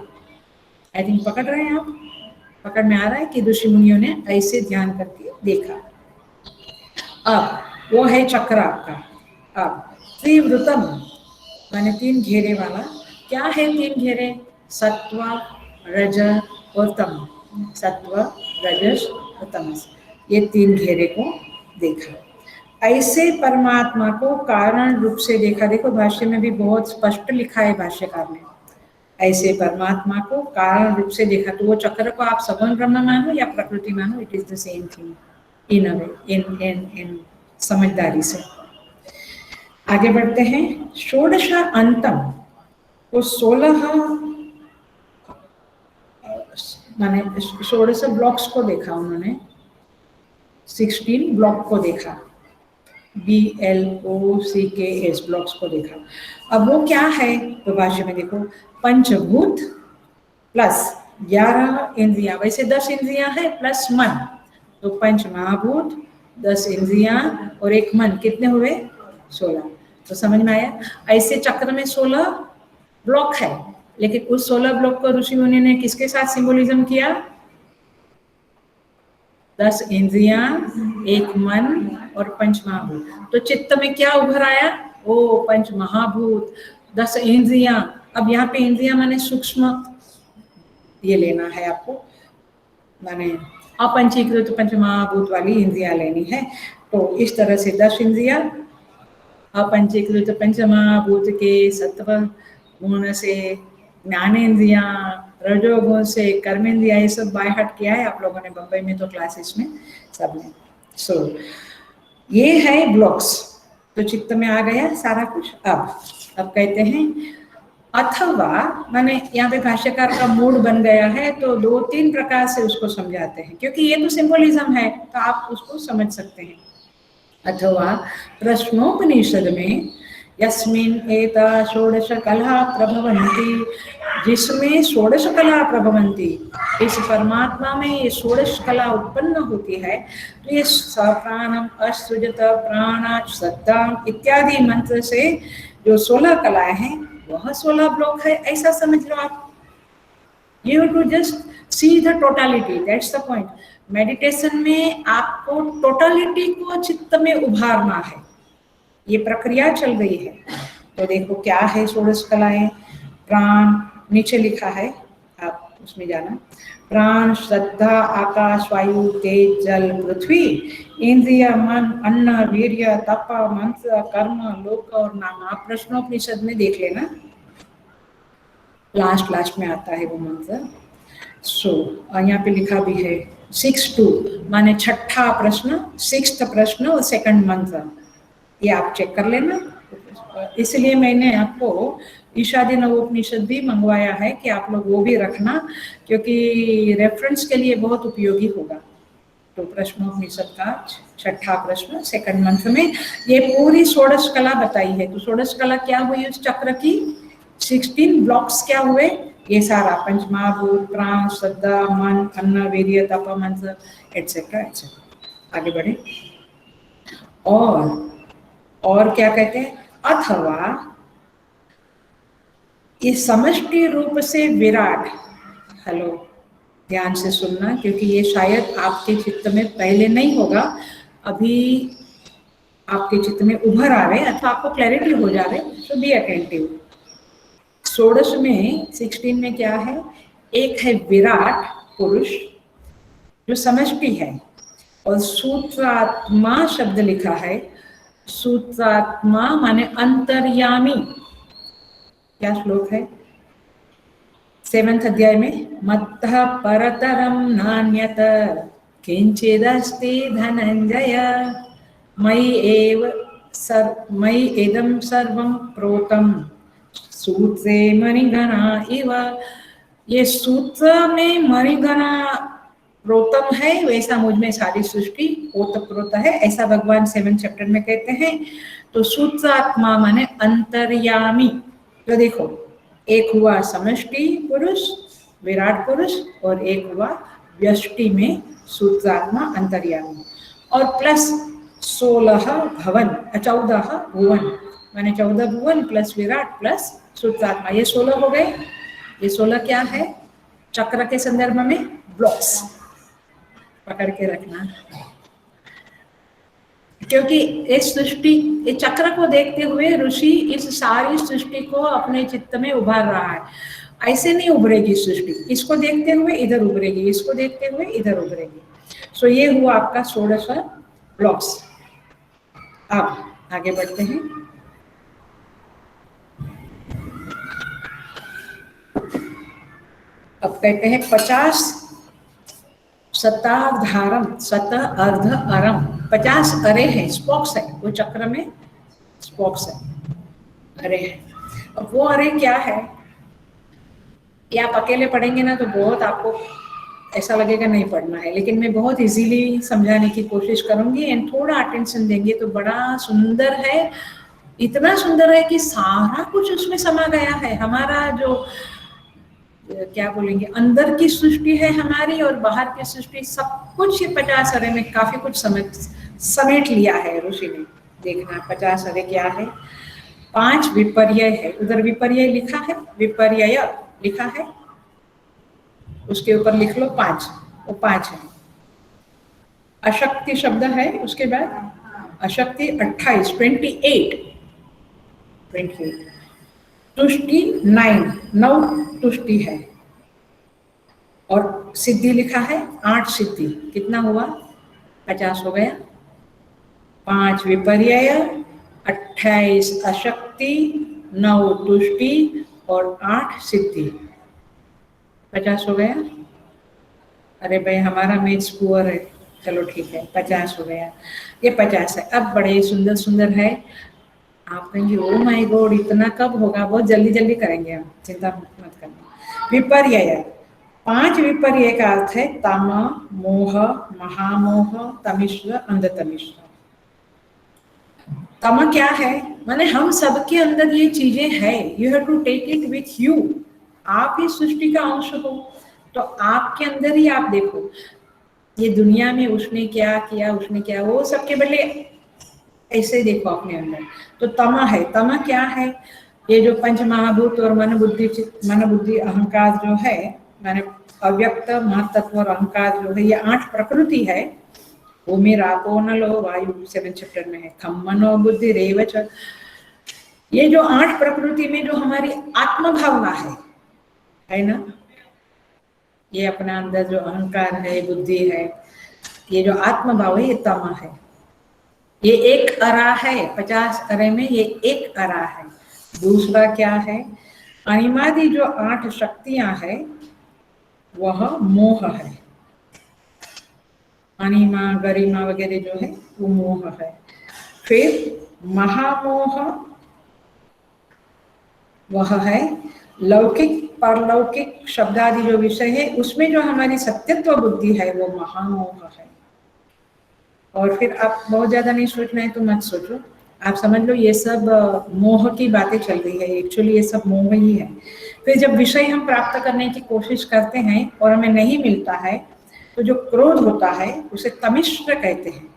आई थिंक पकड़ रहे हैं आप, पकड़ में आ रहा है कि ऋषि मुनियों ने ऐसे ध्यान करके देखा। अब वो है चक्र आपका। अब त्रिवृतम माने 3 घेरे वाला, क्या है 3 घेरे, सत्व, रज और तम, सत्व, रजस और तमस, ये 3 घेरे को देखा। ऐसे परमात्मा को कारण रूप से देखा। देखो भाष्य में भी बहुत स्पष्ट लिखा है भाष्यकार ने, ऐसे परमात्मा को कारण रूप से देखा। तो वो चक्र को आप सगुण ब्रह्म मानो या प्रकृति मानो, it is the same thing in a way, इन समझदारी से। आगे बढ़ते हैं। षोडश अंतम, तो 16 माने 16 ब्लॉक्स को देखा उन्होंने, 16 ब्लॉक को देखा, BLOCKS ब्लॉक्स को देखा। अब वो क्या है, तो भाष्य में देखो, पंचभूत प्लस 11 इंद्रियां, वैसे 10 इंद्रियां है प्लस मन, तो पंच महाभूत, 10 इंद्रियां और एक मन, कितने हुए 16। तो समझ में आया। ऐसे चक्र में 16 ब्लॉक है, लेकिन उस 16 ब्लॉक को ऋषि मुनि ने किसके साथ सिंबोलिज्म किया, 10 इंद्रियां, एक मन और पंच महाभूत। तो चित्त में क्या उभर आया, वो पंच महाभूत, 10 इंद्रियां। अब यहाँ पे इंद्रियां माने सूक्ष्म, ये लेना है आपको, माने अपंचीकृत पंच महाभूत वाली इंद्रियां लेनी है। तो इस तरह से 10 इंद्रियां, अपंचीकृत पंच महाभूत के सत्व गुण से ज्ञानेन्द्रियां, रजोगुण से कर्मेंद्रिया, ये सब बाय हार्ट किया है आप लोगों ने बम्बई में तो क्लासेस में सबने। सो ये है ब्लॉक्स, तो चित्त में आ गया सारा कुछ। अब कहते हैं अथवा माने यहाँ पे भाष्यकार का मूड बन गया है तो 2-3 प्रकार से उसको समझाते हैं, क्योंकि ये तो सिंबोलिज्म है तो आप उसको समझ सकते हैं। अथवा प्रश्नोपनिषद में यस्मिन् एता षोडश कला प्रभवन्ति, जिसमें षोडश कला प्रभवन्ति, इस परमात्मा में ये षोडश कला उत्पन्न होती है। तो ये सप्राणम असृजत प्राण श्रद्धा इत्यादि मंत्र से जो 16 कलाएं हैं वह 16 ब्लॉक है, ऐसा समझ लो आप। You have to just see the totality, that's the point. Meditation में आपको टोटलिटी को चित्त में उभारना है, ये प्रक्रिया चल रही है। तो देखो क्या है 16 कलाएं। प्राण नीचे लिखा है, आप उसमें जाना। प्राण, श्रद्धा, आकाश, वायु, तेज, जल, पृथ्वी, इंद्रिय, मन, अन्न, वीर्य, तप, मंत्र, कर्म, लोक और नाम। आप प्रश्नोपनिषद में देख लेना, लास्ट में आता है वो मंत्र। सो यहाँ पे लिखा भी है 6-2 माने छठा प्रश्न, 6th प्रश्न और 2nd मंत्र, ये आप चेक कर लेना। इसलिए मैंने आपको ईशादी नवोपनिषद भी मंगवाया है कि आप लोग वो भी रखना, क्योंकि रेफरेंस के लिए बहुत उपयोगी होगा। तो प्रश्नोपनिषद का छठा प्रश्न 2nd मंत्र में ये पूरी 16 कला बताई है। तो 16 कला क्या हुई उस चक्र की, 16 ब्लॉक्स क्या हुए, ये सारा पंचमहाभूत, प्राण, श्रद्धा, मन, अन्न, वीर्य, तप, मंत्र एटसेट्रा एटसेट्रा। आगे बढ़े। और क्या कहते हैं, अथवा ये समष्टि रूप से विराट। हेलो, ध्यान से सुनना, क्योंकि ये शायद आपके चित्त में पहले नहीं होगा, अभी आपके चित्त में उभर आ रहे अथवा आपको क्लैरिटी हो जा रहे, तो बी अटेंटिव। 16 में 16 में क्या है, एक है विराट पुरुष जो समष्टि है, और सूत्रात्मा शब्द लिखा है। सूत्रात्मा माने अंतर्यामी। क्या श्लोक है 7th अध्याय में, मत्तः परतरम नान्यत किंचिदस्ति धनंजय मयि इदं सर्वं प्रोतम सूत्रे मणिगणा इव। ये सूत्र में मणिगणा प्रोतम है, वैसा मुझ में सारी सृष्टि ओतप्रोत है, ऐसा भगवान 7th चैप्टर में कहते हैं। तो सूत्रात्मा माने अंतर्यामी। तो देखो, एक हुआ समष्टि पुरुष विराट पुरुष, और एक हुआ व्यष्टि में सूत्रात्मा अंतर्यामी, और प्लस 16 भवन 14 भुवन माने 14 भुवन प्लस विराट प्लस सूत्रात्मा, ये 16 हो गए। ये 16 क्या है, चक्र के संदर्भ में ब्लॉक्स पकड़ के रखना, क्योंकि इस सृष्टि, इस चक्र को देखते हुए ऋषि इस सारी सृष्टि को अपने चित्त में उभार रहा है। ऐसे नहीं उभरेगी सृष्टि, इसको देखते हुए इधर उभरेगी, इसको देखते हुए इधर उभरेगी। सो ये हुआ आपका 16 ब्लॉक्स। अब आगे बढ़ते हैं। अब कहते हैं 50 शतार्धारम शत अर्ध अरम, 50 अरे हैं, स्पॉक्स है, वो चक्र में स्पॉक्स है, अरे है। अब वो अरे क्या है, ये आप अकेले पढ़ेंगे ना तो बहुत आपको ऐसा लगेगा नहीं पढ़ना है, लेकिन मैं बहुत इजीली समझाने की कोशिश करूंगी, एंड थोड़ा अटेंशन देंगे तो बड़ा सुंदर है। इतना सुंदर है कि सारा कुछ उसमें समा गया है। हमारा जो क्या बोलेंगे, अंदर की सृष्टि है हमारी और बाहर की सृष्टि, सब कुछ 50 अरे में काफी कुछ समेट लिया है ऋषि ने। देखना 50 अरे क्या है, 5 विपर्यय है, उधर विपर्यय लिखा है, विपर्यय लिखा है, उसके ऊपर लिख लो 5, वो 5 है। अशक्ति शब्द है, उसके बाद अशक्ति 28 28 तुष्टि 9 तुष्टि है, और सिद्धि लिखा है 8 सिद्धि। कितना हुआ, 50 हो गया। 5 विपर्यय, 28 अशक्ति, 9 तुष्टि और 8 सिद्धि, 50 हो गया। अरे भाई हमारा मैथ्स पुअर है, चलो ठीक है 50 हो गया, ये 50 है। अब बड़े सुंदर सुंदर है, आप कहेंगे ओ माय गॉड इतना कब होगा, बहुत जल्दी जल्दी करेंगे हम, चिंता मत करना। विपर्यय, 5 विपर्यय का अर्थ है तम, मोह, महामोह, तमिश्र, अंधतमिश्र। तम क्या है, माने हम सबके अंदर ये चीजें है, you have to take it with you. आप ही सृष्टि का अंश हो, तो आपके अंदर ही आप देखो ये दुनिया में उसने क्या किया, उसने क्या, वो सबके बदले ऐसे देखो अपने अंदर। तो तमा है, तमा क्या है, ये जो पंच महाभूत और मन बुद्धि अहंकार जो है, माने अव्यक्त महतत्व और अहंकार जो है, ये 8 प्रकृति है। भूमि रापो नलो वायु 7 चैप्टर में है, खम मनो बुद्धि रेवच। ये जो 8 प्रकृति में जो हमारी आत्म भावना है ना, ये अपना अंदर जो अहंकार है, बुद्धि है, ये जो आत्म भाव है, ये तमा है। ये एक अरा है, 50 अरे में ये एक अरा है। दूसरा क्या है, अनिमादि जो 8 शक्तियां है वह मोह है। अनिमा गरिमा वगैरह जो है वो मोह है। फिर महामोह वह है लौकिक परलौकिक शब्दादि जो विषय है, उसमें जो हमारी सत्यत्व बुद्धि है वो महामोह है। और फिर आप बहुत ज्यादा नहीं सोचना है तो मत सोचो, आप समझ लो ये सब मोह की बातें चल रही है, एक्चुअली ये सब मोह ही है। फिर जब विषय हम प्राप्त करने की कोशिश करते हैं और हमें नहीं मिलता है, तो जो क्रोध होता है उसे तमिश्र कहते हैं।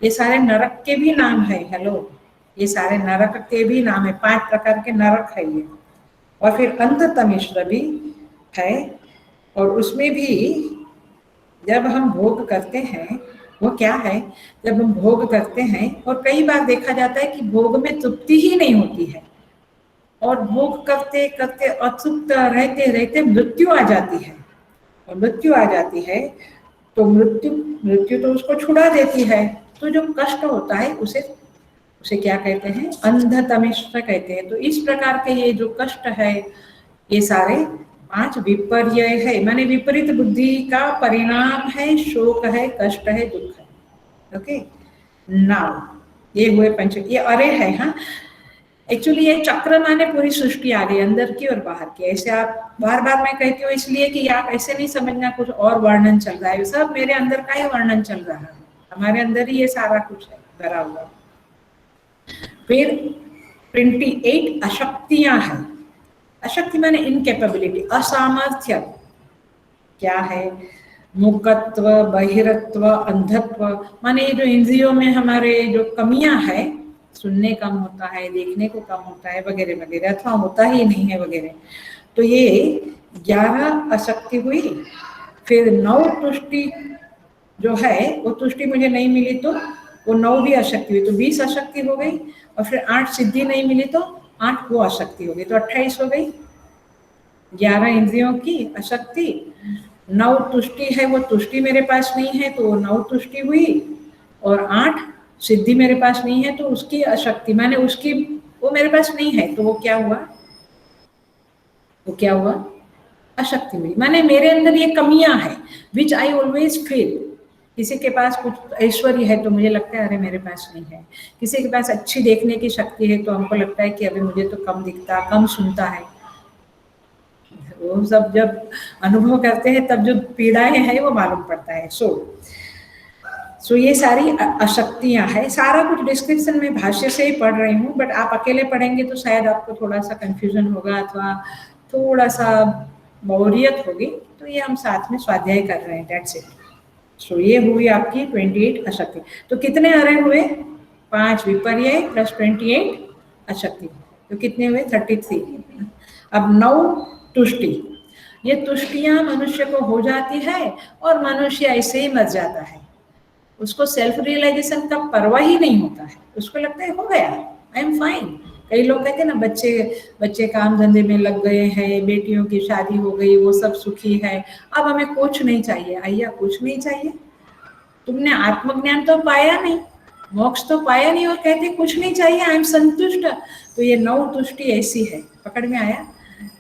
ये सारे नरक के भी नाम है, हेलो, ये सारे नरक के भी नाम है, 5 प्रकार के नरक है ये। और फिर अंत तमिश्र भी है, और उसमें भी जब हम भोग करते हैं, वो क्या है, जब हम भोग करते हैं और कई बार देखा जाता है कि भोग में तृप्ति ही नहीं होती है, और भोग करते करते अतृप्त रहते रहते मृत्यु आ जाती है। और मृत्यु आ जाती है तो मृत्यु तो उसको छुड़ा देती है, तो जो कष्ट होता है उसे उसे क्या कहते हैं, अंधतमिश्र कहते हैं। तो इस प्रकार के ये जो कष्ट है, ये सारे 5 विपर्यय है, माने विपरीत बुद्धि का परिणाम है, शोक है, कष्ट है, दुख है। ओके, नाउ ये हुए पंच, ये अरे है। हाँ, एक्चुअली ये चक्र माने पूरी सृष्टि आ गई, अंदर की और बाहर की। ऐसे आप बार बार मैं कहती हूँ इसलिए कि आप ऐसे नहीं समझना कुछ और वर्णन चल रहा है, सब मेरे अंदर का ही वर्णन चल रहा है, हमारे अंदर ही ये सारा कुछ है भरा हुआ। फिर 28 अशक्तियां हैं। अशक्ति माने इनकेपेबिलिटी, असामर्थ्य। क्या है, मूकत्व, बहिरत्व, अंधत्व, माने ये जो इंद्रियों में हमारे जो कमियां है, सुनने कम होता है, देखने को कम होता है वगैरह वगैरह, अथवा होता ही नहीं है वगैरह। तो ये 11 अशक्ति हुई। फिर 9 तुष्टि जो है, वो तुष्टि मुझे नहीं मिली तो वो 9 भी अशक्ति हुई, तो 20 अशक्ति हो गई। और फिर 8 सिद्धि नहीं मिली तो 8 वो अशक्ति हो गई, तो 28 हो गई। 11 इंद्रियों की अशक्ति, 9 तुष्टि है, वो तुष्टि मेरे पास नहीं है तो वो 9 तुष्टि हुई, और 8 सिद्धि मेरे पास नहीं है तो उसकी अशक्ति, माने उसकी वो मेरे पास नहीं है तो वो क्या हुआ, वो क्या हुआ, अशक्ति मिली। माने मेरे अंदर ये कमियां हैं विच आई ऑलवेज फील। किसी के पास कुछ ऐश्वर्य है तो मुझे लगता है अरे मेरे पास नहीं है, किसी के पास अच्छी देखने की शक्ति है तो हमको लगता है कि अभी मुझे तो कम दिखता, कम सुनता है। वो सब जब अनुभव करते हैं तब जो पीड़ाएं हैं वो मालूम पड़ता है। सो ये सारी अशक्तियां हैं। सारा कुछ डिस्क्रिप्शन में भाष्य से ही पढ़ रही हूँ, बट आप अकेले पढ़ेंगे तो शायद आपको थोड़ा सा कंफ्यूजन होगा अथवा थोड़ा सा बोरियत होगी, तो ये हम साथ में स्वाध्याय कर रहे हैं, दैट्स इट। सो ये हुई आपकी 28 अशक्ति। तो कितने अरे हुए, 5 विपर्यय प्लस 28 अशक्ति, तो कितने हुए, 33। अब 9 तुष्टि, ये तुष्टियां मनुष्य को हो जाती है और मनुष्य ऐसे ही मर जाता है, उसको सेल्फ रियलाइजेशन का परवाह ही नहीं होता है, उसको लगता है हो गया, आई एम फाइन। कई लोग कहते हैं ना, बच्चे काम धंधे में लग गए हैं, बेटियों की शादी हो गई, वो सब सुखी है, अब हमें कुछ नहीं चाहिए। आइया, कुछ नहीं चाहिए, तुमने आत्मज्ञान तो पाया नहीं, मोक्ष तो पाया नहीं, और कहते कुछ नहीं चाहिए, आई एम संतुष्ट। तो ये 9 तुष्टि ऐसी है, पकड़ में आया,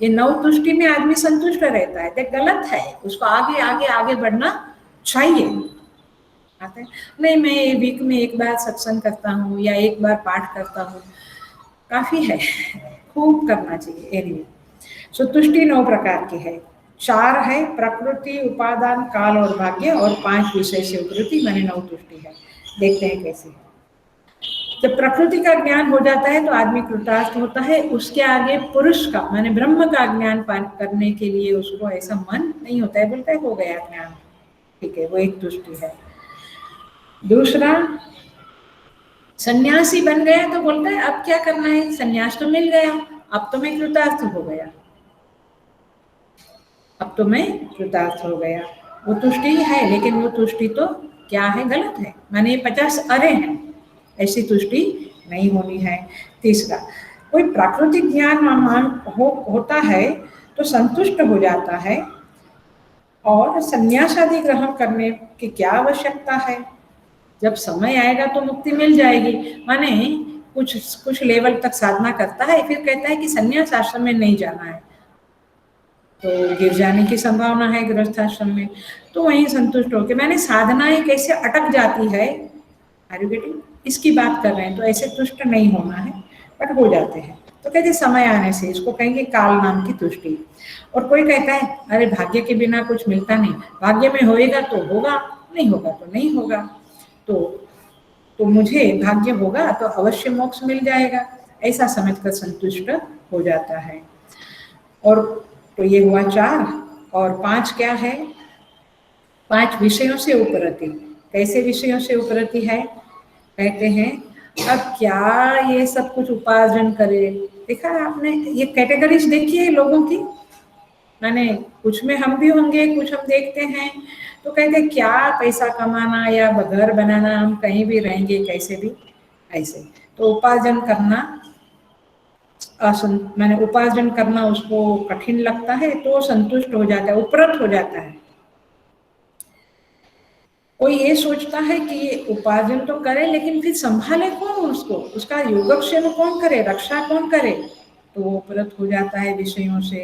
ये 9 तुष्टि में आदमी संतुष्ट रहता है, तो गलत है, उसको आगे आगे आगे बढ़ना चाहिए। आते हैं नहीं, मैं वीक में एक बार सत्संग करता हूँ या एक बार पाठ करता हूँ, काफी है, खूब करना चाहिए। एनीवे, सो तुष्टि 9 प्रकार की है। 4 है प्रकृति, उपादान, काल और भाग्य, और 5 विषय से उपरति, माने 9 तुष्टि है। देखते हैं कैसे। जब प्रकृति का ज्ञान हो जाता है तो आदमी कृतार्थ होता है। उसके आगे पुरुष का माने ब्रह्म का ज्ञान करने के लिए उसको ऐसा मन नहीं होता है, बोलता है हो गया ज्ञान, ठीक है, वो एक तुष्टि है। दूसरा, सन्यासी बन गया तो बोलता है अब क्या करना है, सन्यास तो मिल गया, अब तो मैं कृतार्थ हो गया, अब तो मैं कृतार्थ हो गया। वो तुष्टि है, लेकिन वो तुष्टि तो क्या है, गलत है, माने 50 अरे हैं, ऐसी तुष्टि नहीं होनी है। तीसरा, कोई प्राकृतिक ज्ञान होता है तो संतुष्ट हो जाता है, और संन्यास आदि ग्रहण करने की क्या आवश्यकता है, जब समय आएगा तो मुक्ति मिल जाएगी। माने कुछ लेवल तक साधना करता है, फिर कहता है कि संन्यास आश्रम में नहीं जाना है, तो गिर जाने की संभावना है गृहस्थ आश्रम में, तो वहीं संतुष्ट होकर, मैंने साधनाएं कैसे अटक जाती है, आर यू गेटिंग, इसकी बात कर रहे हैं। तो ऐसे तुष्ट नहीं होना है, बट हो जाते हैं। तो कहते समय आने से, इसको कहेंगे काल नाम की तुष्टि। और कोई कहता है अरे भाग्य के बिना कुछ मिलता नहीं, भाग्य में होएगा तो होगा, नहीं होगा तो नहीं होगा, तो मुझे भाग्य होगा तो अवश्य मोक्ष मिल जाएगा, ऐसा समझकर संतुष्ट हो जाता है। और तो ये हुआ 4, और 5 क्या है, 5 विषयों से उपरति। कैसे विषयों से उपरति है, कहते हैं अब क्या ये सब कुछ उपार्जन करे। देखा आपने ये कैटेगरीज देखी है लोगों की, माने कुछ में हम भी होंगे, कुछ हम देखते हैं तो कहते क्या पैसा कमाना या घर बनाना, हम कहीं भी रहेंगे कैसे भी ऐसे, तो उपार्जन करना मैंने उपार्जन करना उसको कठिन लगता है, तो संतुष्ट हो जाता है, उपरत हो जाता है। कोई ये सोचता है कि ये उपार्जन तो करे, लेकिन फिर संभाले कौन उसको, उसका योगक्षेम कौन करे, रक्षा कौन करे, तो वो उपरत हो जाता है विषयों से।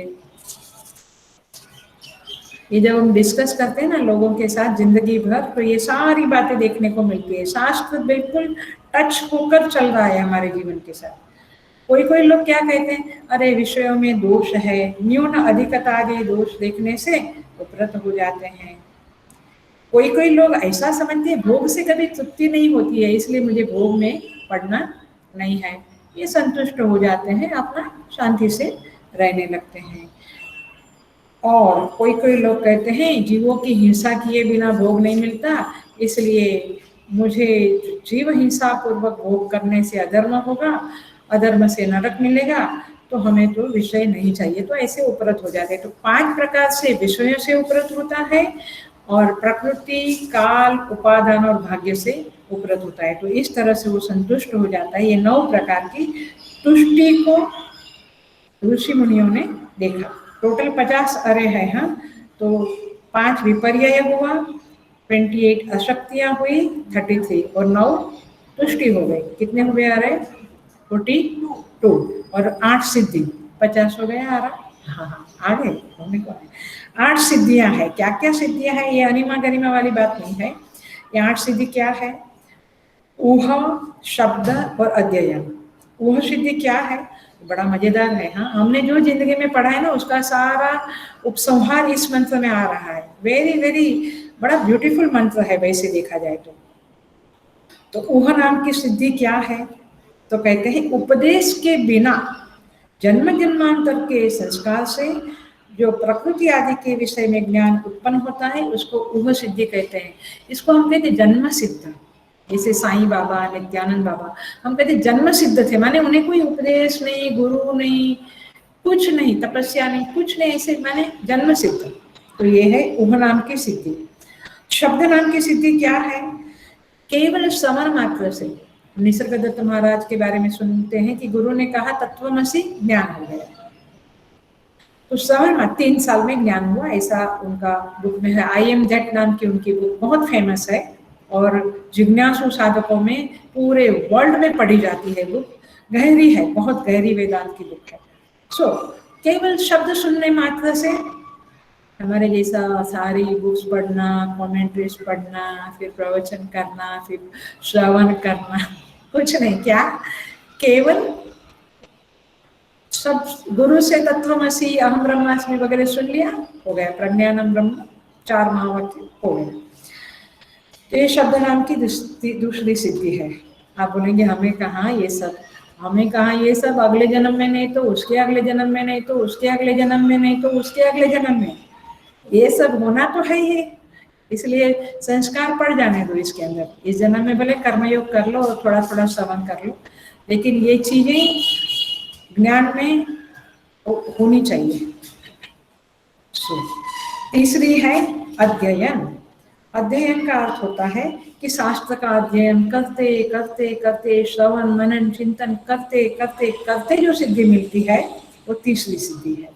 ये जब हम डिस्कस करते हैं ना लोगों के साथ जिंदगी भर, तो ये सारी बातें देखने को मिलती है, शास्त्र बिल्कुल टच होकर चल रहा है हमारे जीवन के साथ। कोई कोई लोग क्या कहते हैं, अरे विषयों में दोष है, न्यून अधिकता आदि दोष देखने से उपरत हो जाते हैं। कोई कोई लोग ऐसा समझते हैं भोग से कभी तृप्ति नहीं होती है, इसलिए मुझे भोग में पड़ना नहीं है, ये संतुष्ट हो जाते हैं, अपना शांति से रहने लगते हैं। और कोई कोई लोग कहते हैं जीवों की हिंसा किए बिना भोग नहीं मिलता, इसलिए मुझे जीव हिंसा पूर्वक भोग करने से अधर्म होगा, अधर्म से नरक मिलेगा, तो हमें तो विषय नहीं चाहिए, तो ऐसे उपरत हो जाते हैं। तो 5 प्रकार से विषयों से उपरत होता है, और प्रकृति, काल, उपादान और भाग्य से उपरत होता है। तो इस तरह से वो संतुष्ट हो जाता है। ये 9 प्रकार की तुष्टि को ऋषि मुनियों ने देखा। टोटल 50 अरे है, हाँ, तो 5 विपर्यय हुआ, 28 अशक्तियां हुई, 33, और 9 तुष्टि हो गई। कितने हुए अरे, 42, और 8 सिद्धि, 50 हो गया आ रहा, हाँ आ गए, होने को है। 8 सिद्धियां है। क्या क्या सिद्धियां है, ये अनिमा गरिमा वाली बात नहीं है। ये 8 सिद्धि क्या है, ऊह, शब्द और अध्ययन। ऊह सिद्धि क्या है, बड़ा मजेदार है, हाँ, हमने जो जिंदगी में पढ़ा है ना उसका सारा उपसंहार इस मंत्र में आ रहा है। वेरी वेरी बड़ा ब्यूटीफुल मंत्र है वैसे देखा जाए तो ऊह नाम की सिद्धि क्या है, तो कहते हैं उपदेश के बिना जन्म जन्मांतर के संस्कार से जो प्रकृति आदि के विषय में ज्ञान उत्पन्न होता है उसको ऊह सिद्धि कहते हैं। इसको हम कहते हैं जन्म सिद्ध। जैसे साईं बाबा, नित्यानंद बाबा, हम कहते जन्म सिद्ध थे, माने उन्हें कोई उपदेश नहीं, गुरु नहीं, कुछ नहीं, तपस्या नहीं, कुछ नहीं, ऐसे माने जन्म सिद्ध। तो ये है ऊह नाम की सिद्धि। शब्द नाम की सिद्धि क्या है, केवल श्रवण मात्र से। निसर्गदत्त महाराज के बारे में सुनते हैं कि गुरु ने कहा तत्वमसि, ज्ञान हो गया। तो श्रवण में 3 साल में ज्ञान हुआ, ऐसा उनका बुक में है। आई एम दैट नाम की उनकी बुक बहुत फेमस है, और जिज्ञासु साधकों में पूरे वर्ल्ड में पढ़ी जाती है बुक। गहरी है, बहुत गहरी वेदांत की बुक है। सो केवल शब्द सुनने मात्र से, हमारे जैसा सारी बुक्स पढ़ना, कमेंट्रीज पढ़ना, फिर प्रवचन करना, फिर श्रवण करना, कुछ नहीं। क्या, केवल सब गुरु से तत्वमसि अहम ब्रह्मास्मि वगैरह सुन लिया, हो गया प्रज्ञानम ब्रह्म, 4 महावाक्य हो गए। तो ये शब्द नाम की दूसरी सिद्धि है। आप बोलेंगे हमें कहाँ ये सब, हमें कहाँ ये सब, अगले जन्म में नहीं तो उसके अगले जन्म में नहीं तो उसके अगले जन्म में नहीं तो उसके अगले जन्म में, ये सब होना तो है ही। इसलिए संस्कार पड़ जाने दो इसके अंदर। इस जन्म में भले कर्मयोग कर लो और थोड़ा थोड़ा श्रवण कर लो, लेकिन ये चीजें ज्ञान में होनी चाहिए। तीसरी है अध्ययन। अध्ययन का अर्थ होता है कि शास्त्र का अध्ययन करते करते करते, श्रवण मनन चिंतन करते करते करते जो सिद्धि मिलती है वो तीसरी सिद्धि है।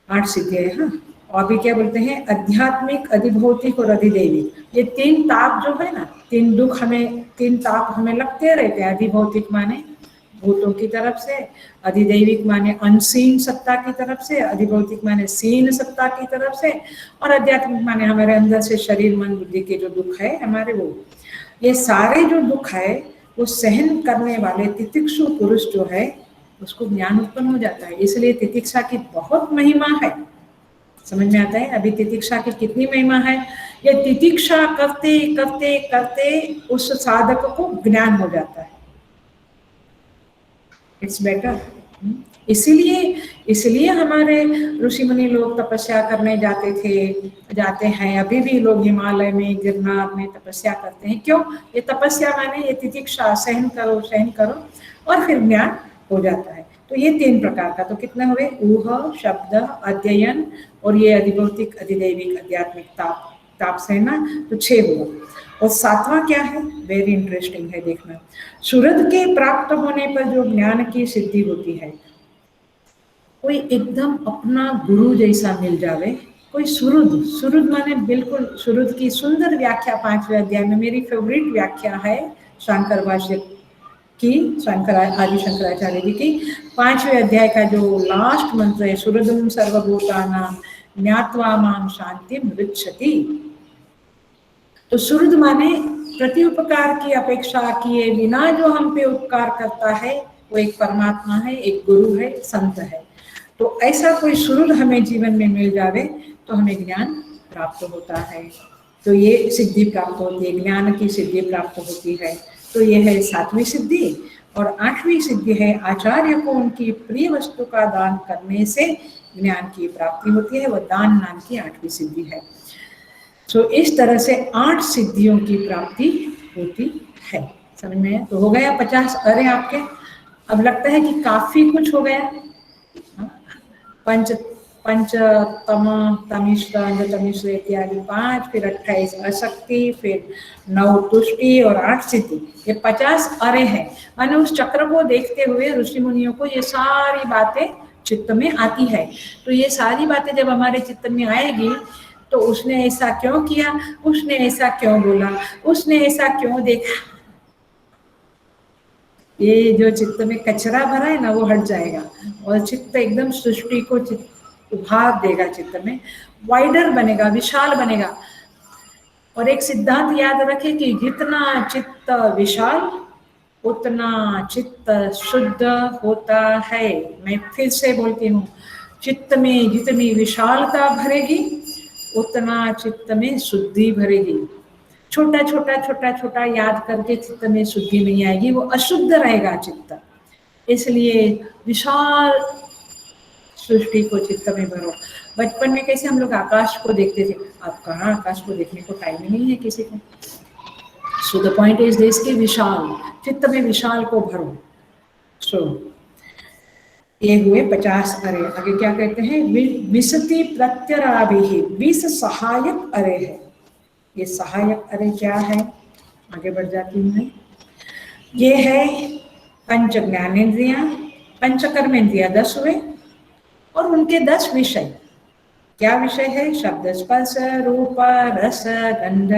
8 सिद्धि है। हाँ, और अभी क्या बोलते हैं, आध्यात्मिक, अधिभौतिक और अधिदैविक। ये 3 ताप जो है ना, 3 दुख हमें, 3 ताप हमें लगते रहते हैं। अधिभौतिक माने भूतों की तरफ से, अधिदैविक माने अनसीन सत्ता की तरफ से, अधिभौतिक माने सीन सत्ता की तरफ से, और आध्यात्मिक माने हमारे अंदर से शरीर मन बुद्धि के जो दुख है हमारे, वो ये सारे जो दुख है वो सहन करने वाले तितिक्षु पुरुष जो है उसको ज्ञान उत्पन्न हो जाता है। इसलिए तितिक्षा की बहुत महिमा है। समझ में आता है अभी तितिक्षा की कितनी महिमा है। ये तितिक्षा करते करते करते उस साधक को ज्ञान हो जाता है। It's better. इसीलिए हमारे ऋषि मुनि लोग तपस्या करने जाते हैं। अभी भी लोग हिमालय में, गिरनार में तपस्या करते हैं। क्यों? ये तपस्या माने ये तितिक्षा, सहन करो और फिर ज्ञान हो जाता है। तो ये 3 प्रकार का, तो कितने हुए? ऊह, शब्द, अध्ययन और ये अधिभौतिक, अधिदैविक, आध्यात्मिक ताप से ना, तो 6 हुआ। और 7वां क्या है? वेरी इंटरेस्टिंग है, देखना। सुहृद के प्राप्त होने पर जो ज्ञान की सिद्धि होती है, कोई एकदम अपना गुरु जैसा मिल जावे, कोई सुहृद माने बिल्कुल, सुहृद की सुंदर व्याख्या 5वें अध्याय में, मेरी फेवरेट व्याख्या है शांकर भाष्य की, आदि शंकराचार्य जी की 5वें अध्याय का जो लास्ट मंत्र है, सुहृदं सर्वभूतानां ज्ञात्वा मां शांतिं मृच्छति। तो सुहृद माने प्रति उपकार की अपेक्षा किए बिना जो हम पे उपकार करता है, वो एक परमात्मा है, एक गुरु है, संत है। तो ऐसा कोई सुहृद हमें जीवन में मिल जावे तो हमें ज्ञान प्राप्त होता है। तो ये सिद्धि प्राप्त होती है, ज्ञान की सिद्धि प्राप्त होती है। तो ये है 7वीं सिद्धि। और 8वीं सिद्धि है आचार्य को उनकी प्रिय वस्तु का दान करने से ज्ञान की प्राप्ति होती है। वह दान नाम की 8वीं सिद्धि है। तो इस तरह से 8 सिद्धियों की प्राप्ति होती है। समझ में? तो हो गया 50 अरे आपके। अब लगता है कि काफी कुछ हो गया। पंच तम तमिश्र इत्यादि 5, फिर 28 अशक्ति, फिर 9 तुष्टि और 8 सिद्धि। ये 50 अरे हैं। माने उस चक्र को देखते हुए ऋषि मुनियों को ये सारी बातें चित्त में आती है। तो ये सारी बातें जब हमारे चित्त में आएगी तो उसने ऐसा क्यों किया, उसने ऐसा क्यों बोला, उसने ऐसा क्यों देखा, ये जो चित्त में कचरा भरा है ना वो हट जाएगा और चित्त एकदम सृष्टि को उभार देगा। चित्त में वाइडर बनेगा, विशाल बनेगा। और एक सिद्धांत याद रखें कि जितना चित्त विशाल उतना चित्त शुद्ध होता है। मैं फिर से बोलती हूँ, चित्त में जितनी विशालता भरेगी उतना चित्त में शुद्धि भरेगी। छोटा छोटा याद करके चित्त में शुद्धि नहीं आएगी, वो अशुद्ध रहेगा चित्त। इसलिए विशाल सृष्टि को चित्त में भरो। बचपन में कैसे हम लोग आकाश को देखते थे, अब कहाँ आकाश को देखने को टाइम ही नहीं है किसी को। So the point is this कि विशाल चित्त में विशाल को भरो। सो ये हुए 50 अरे। आगे क्या कहते हैं? विशति प्रत्यराभिः 20 सहायक अरे है। ये सहायक अरे क्या है? आगे बढ़ जाती हूँ मैं। ये है पंच ज्ञानेन्द्रियां, पंच कर्मेंद्रिया 10 हुए और उनके 10 विषय। क्या विषय है? शब्द, स्पर्श, रूप, रस, गंध,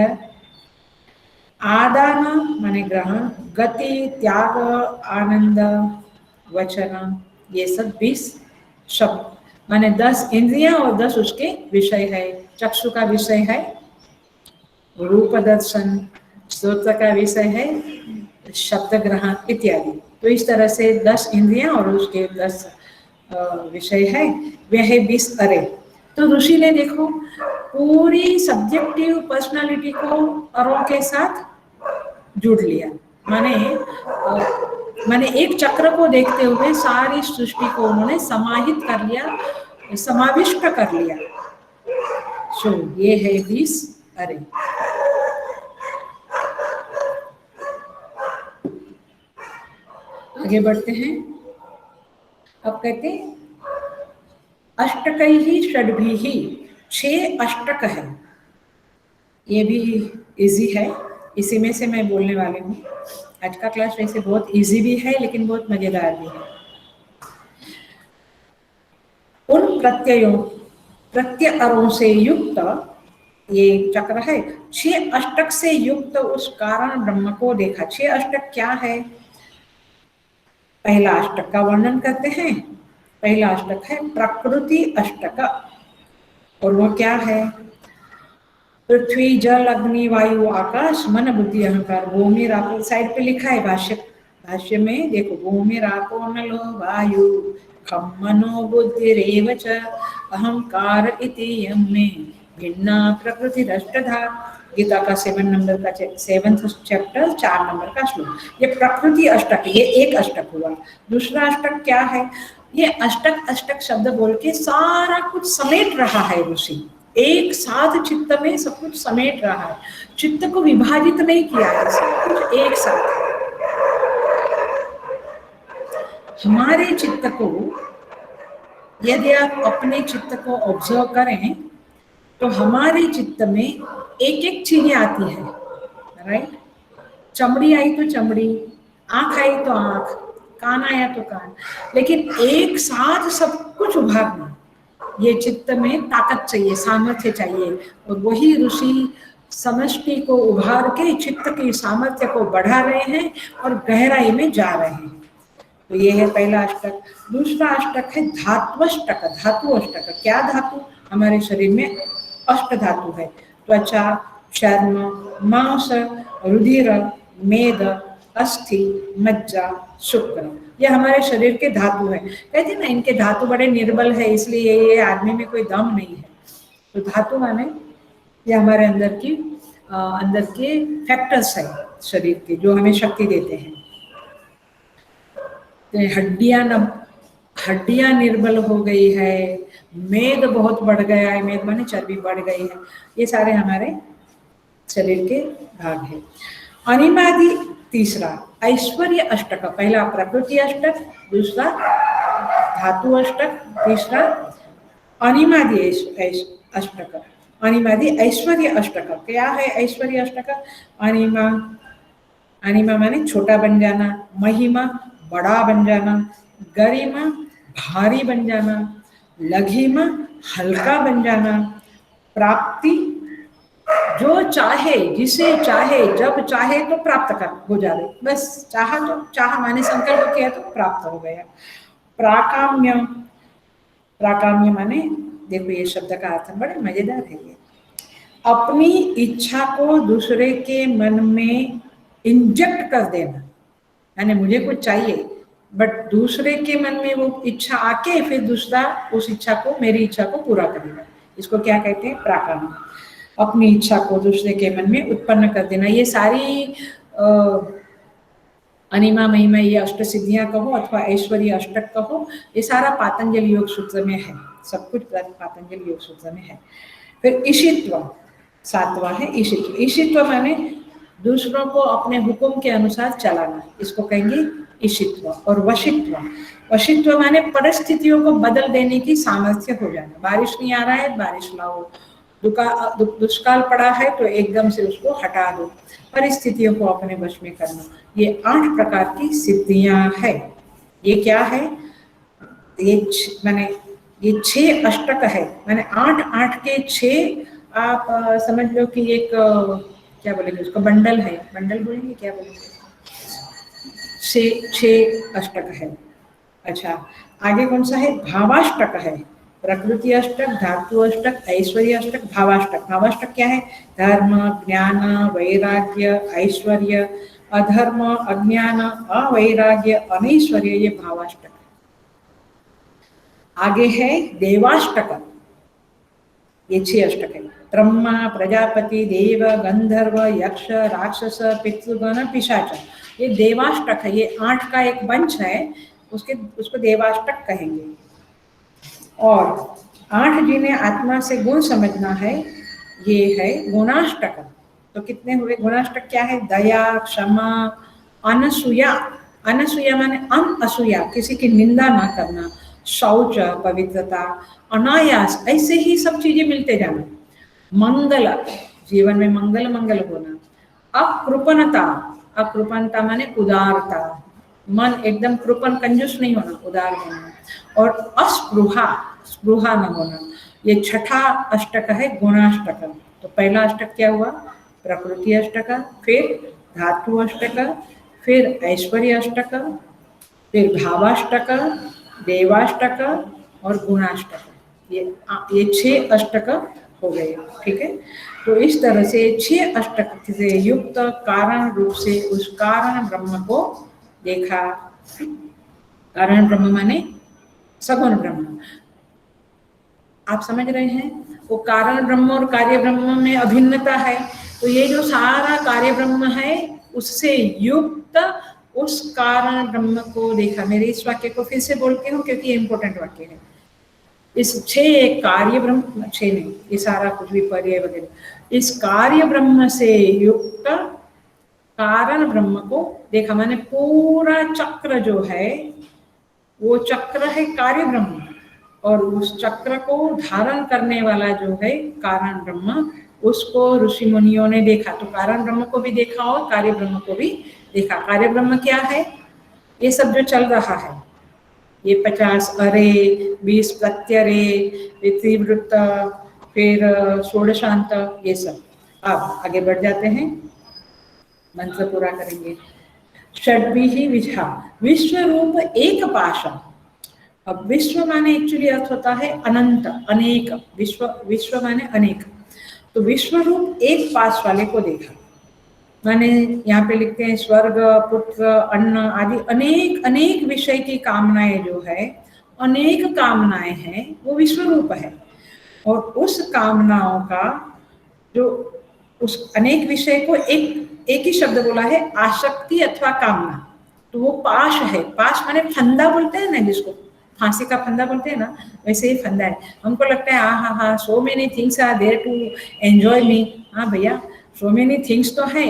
आदान माने ग्रहण, गति, त्याग, आनंद, वचन, ये सब 20 शब्द माने 10 इंद्रियां और 10 उसके विषय है। चक्षु का विषय है रूप दर्शन, श्रोत्र का विषय है शब्द ग्रहण इत्यादि। तो इस तरह से 10 इंद्रियां और उसके 10 विषय है, वह है 20 अरे। तो ऋषि ने देखो पूरी सब्जेक्टिव पर्सनालिटी को अरों के साथ जुड़ लिया, माने एक चक्र को देखते हुए सारी सृष्टि को उन्होंने समाहित कर लिया, समाविष्ट कर लिया। सो ये है 20 अरे। आगे बढ़ते हैं। अब कहते हैं अष्टकैहि षड्भिः, 6 अष्टक है। ये भी इजी है, इसी में से मैं बोलने वाली हूँ। आज का क्लास वैसे बहुत इजी भी है लेकिन बहुत मजेदार भी है। उन प्रत्ययों से युक्त ये चक्र है, 6 अष्टक से युक्त उस कारण ब्रह्म को देखा। 6 अष्टक क्या है? पहला अष्टक का वर्णन करते हैं। पहला अष्टक है प्रकृति अष्टक, और वो क्या है? पृथ्वी जल अग्नि वायु आकाश मन बुद्धि अहंकार। भूमि रापो साइड पे लिखा है भाष्य में देखो, भूमि रापो नलो वायु खम मनो बुद्धिरेव च अहंकार इति यम्मे भिन्ना प्रकृति अष्टधा। गीता का 7th चैप्टर 4 नंबर का श्लोक। ये प्रकृति अष्टक, ये एक अष्टक हुआ। दूसरा अष्टक क्या है? ये अष्टक शब्द बोल के सारा कुछ समेट रहा है ऋषि, एक साथ चित्त में सब कुछ समेट रहा है। चित्त को विभाजित नहीं किया है, सब कुछ एक साथ। हमारे चित्त को यदि आप अपने चित्त को ऑब्जर्व करें तो हमारे चित्त में एक एक चीजें आती है, राइट? चमड़ी आई तो चमड़ी, आंख आई तो आंख, कान आया तो कान, लेकिन एक साथ सब कुछ उभारना, ये चित्त में ताकत चाहिए, सामर्थ्य चाहिए। और वही ऋषि समष्टि को उभार के चित्त की सामर्थ्य को बढ़ा रहे हैं और गहराई में जा रहे हैं। तो ये है पहला अष्टक। दूसरा अष्टक है धात्वष्टक, धातु अष्टक। क्या धातु? हमारे शरीर में अष्ट धातु है, त्वचा, चर्म, मांस, रुधिर, मेद, अस्थि, मज्जा, शुक्र। ये हमारे शरीर के धातु है। कहते हैं ना इनके धातु बड़े निर्बल है, इसलिए ये आदमी में कोई दम नहीं है। तो धातु माने ये हमारे अंदर के फैक्टर्स है शरीर के, जो हमें शक्ति देते हैं। हड्डियां निर्बल हो गई है, मेद बहुत बढ़ गया है, मेद माने चर्बी बढ़ गई है, ये सारे हमारे शरीर के भाग है। अनिमादि तीसरा ऐश्वर्य अष्टक, पहला प्रकृति अष्टक, दूसरा धातु अष्टक, तीसरा अनिमादि अष्टक। अनिमादि ऐश्वर्य अष्टक। क्या है ऐश्वर्य अष्टक? अनिमा माने छोटा बन जाना, महिमा बड़ा बन जाना, गरिमा भारी बन जाना, लघिमा हल्का बन जाना, प्राप्ति जो चाहे, जिसे चाहे, जब चाहे तो प्राप्त कर हो जाए, बस चाहा तो चाहा माने संकल्प किया तो प्राप्त हो गया। प्राकाम्य, प्राकाम्य माने देखो ये शब्द का अर्थ बड़ा मजेदार है। ये अपनी इच्छा को दूसरे के मन में इंजेक्ट कर देना, यानी मुझे कुछ चाहिए बट दूसरे के मन में वो इच्छा आके फिर दूसरा उस इच्छा को, मेरी इच्छा को पूरा करेगा। इसको क्या कहते हैं? प्राकाम्य। अपनी इच्छा को दूसरे के मन में उत्पन्न कर देना। ये सारी अनिमा महिमा, ये अष्ट सिद्धियां कहो अथवा ऐश्वर्य अष्टक कहो, ये सारा पातंजल योग सूत्र में है, सब कुछ पातंजल योग सूत्र में है। फिर ईशित्व, सातवां है ईशित्व। ईशित्व माने दूसरों को अपने हुक्म के अनुसार चलाना, इसको कहेंगे ईशित्व। और वशित्व, वशित्व माने परिस्थितियों को बदल देने की सामर्थ्य हो जाना। बारिश नहीं आ रहा है, बारिश लाओ। दुष्काल पड़ा है तो एकदम से उसको हटा दो, परिस्थितियों को अपने वश में करना। ये 8 प्रकार की सिद्धियां है। ये क्या है? ये 6 अष्टक है, माने 8 के 6 आप समझ लो कि एक क्या बोलेंगे उसको, बंडल है, बंडल बोलेंगे, क्या बोलेंगे, 6 अष्टक है। अच्छा, आगे कौन सा है? भावाष्टक है। प्रकृति अष्टक, धातु अष्टक, ऐश्वर्य अष्टक, भावाष्टक। भावाष्टक क्या है? धर्म, ज्ञान, वैराग्य, ऐश्वर्य, अधर्म, अज्ञान, अवैराग्य, अनैश्वर्य, ये भावाष्टक। आगे है देवाष्टक, ये 6 अष्टक है। ब्रह्मा, प्रजापति, देव, गंधर्व, यक्ष, राक्षस, पितृगण, पिशाच, ये देवाष्टक है। ये 8 का एक वंश है, उसको देवाष्टक कहेंगे। और 8 जिन्हें आत्मा से गुण समझना है, ये है गुणाष्टक। तो कितने हुए गुणाष्टक? क्या है? दया, क्षमा, अनसूया, अनसूया माने अनअसूया, किसी की निंदा ना करना, शौच, पवित्रता, अनायास, ऐसे ही सब चीजें मिलते जाना, मंगल, जीवन में मंगल मंगल होना, अकृपणता, अकृपणता माने उदारता, मन एकदम कृपण कंजूस नहीं होना, उदार होना, और अस्पृहा, स्पृहा न होना। ये 6ठा अष्टक है गुणाष्टक। तो पहला अष्टक क्या हुआ? प्रकृति अष्टक, फिर धातु अष्टक, फिर ऐश्वर्य अष्टक, फिर भावाष्टक, देवाष्टक और गुणाष्टक। ये 6 अष्टक हो गए। ठीक है, तो इस तरह से 6 अष्टक से युक्त कारण रूप से उस कारण ब्रह्म को देखा। कारण ब्रह्म माने सगुण ब्रह्म। आप समझ रहे हैं? वो कारण ब्रह्म और कार्य ब्रह्म में अभिन्नता है। तो ये जो सारा कार्य ब्रह्म है, उससे युक्त उस कारण ब्रह्म को देखा। मेरे इस वाक्य को फिर से बोलती हूँ क्योंकि ये इंपॉर्टेंट वाक्य है। इस 6 कार्य ब्रह्म, 6 नहीं, ये सारा कुछ भी पर्याय वगैरह, इस कार्य ब्रह्म से युक्त कारण ब्रह्म को देखा। माने पूरा चक्र जो है, वो चक्र है कार्य ब्रह्म, और उस चक्र को धारण करने वाला जो है कारण ब्रह्म, उसको ऋषि मुनियों ने देखा। तो कारण ब्रह्म को भी देखा और कार्य ब्रह्म को भी देखा। कार्य ब्रह्म क्या है? ये सब जो चल रहा है, ये 50 अरे, 20 प्रत्यरे, इतिवृत्त, फिर षोडशांत, ये सब। अब आगे बढ़ जाते हैं, मंत्र पूरा करेंगे। षड्भिः विझा, विश्व रूप एक पाशम। अब विश्व माने एक्चुअली अर्थ होता है अनंत, अनेक। विश्व, विश्व माने अनेक। तो विश्व रूप एक पाश वाले को देखा। माने यहाँ पे लिखते हैं स्वर्ग, पुत्र, अन्न आदि अनेक अनेक विषय की कामनाएं जो है, अनेक कामनाएं हैं, वो विश्व रूप है। और उस कामनाओं का जो, उस अनेक विषय को एक ही शब्द बोला है, आसक्ति अथवा कामना। तो वो पाश है। पाश माने फंदा बोलते हैं ना, जिसको फांसी का फंदा बोलते हैं ना, वैसे ही फंदा है। हमको लगता है हाँ हाँ, so many things are there to enjoy me. हाँ भैया, सो मेनी थिंग्स तो है,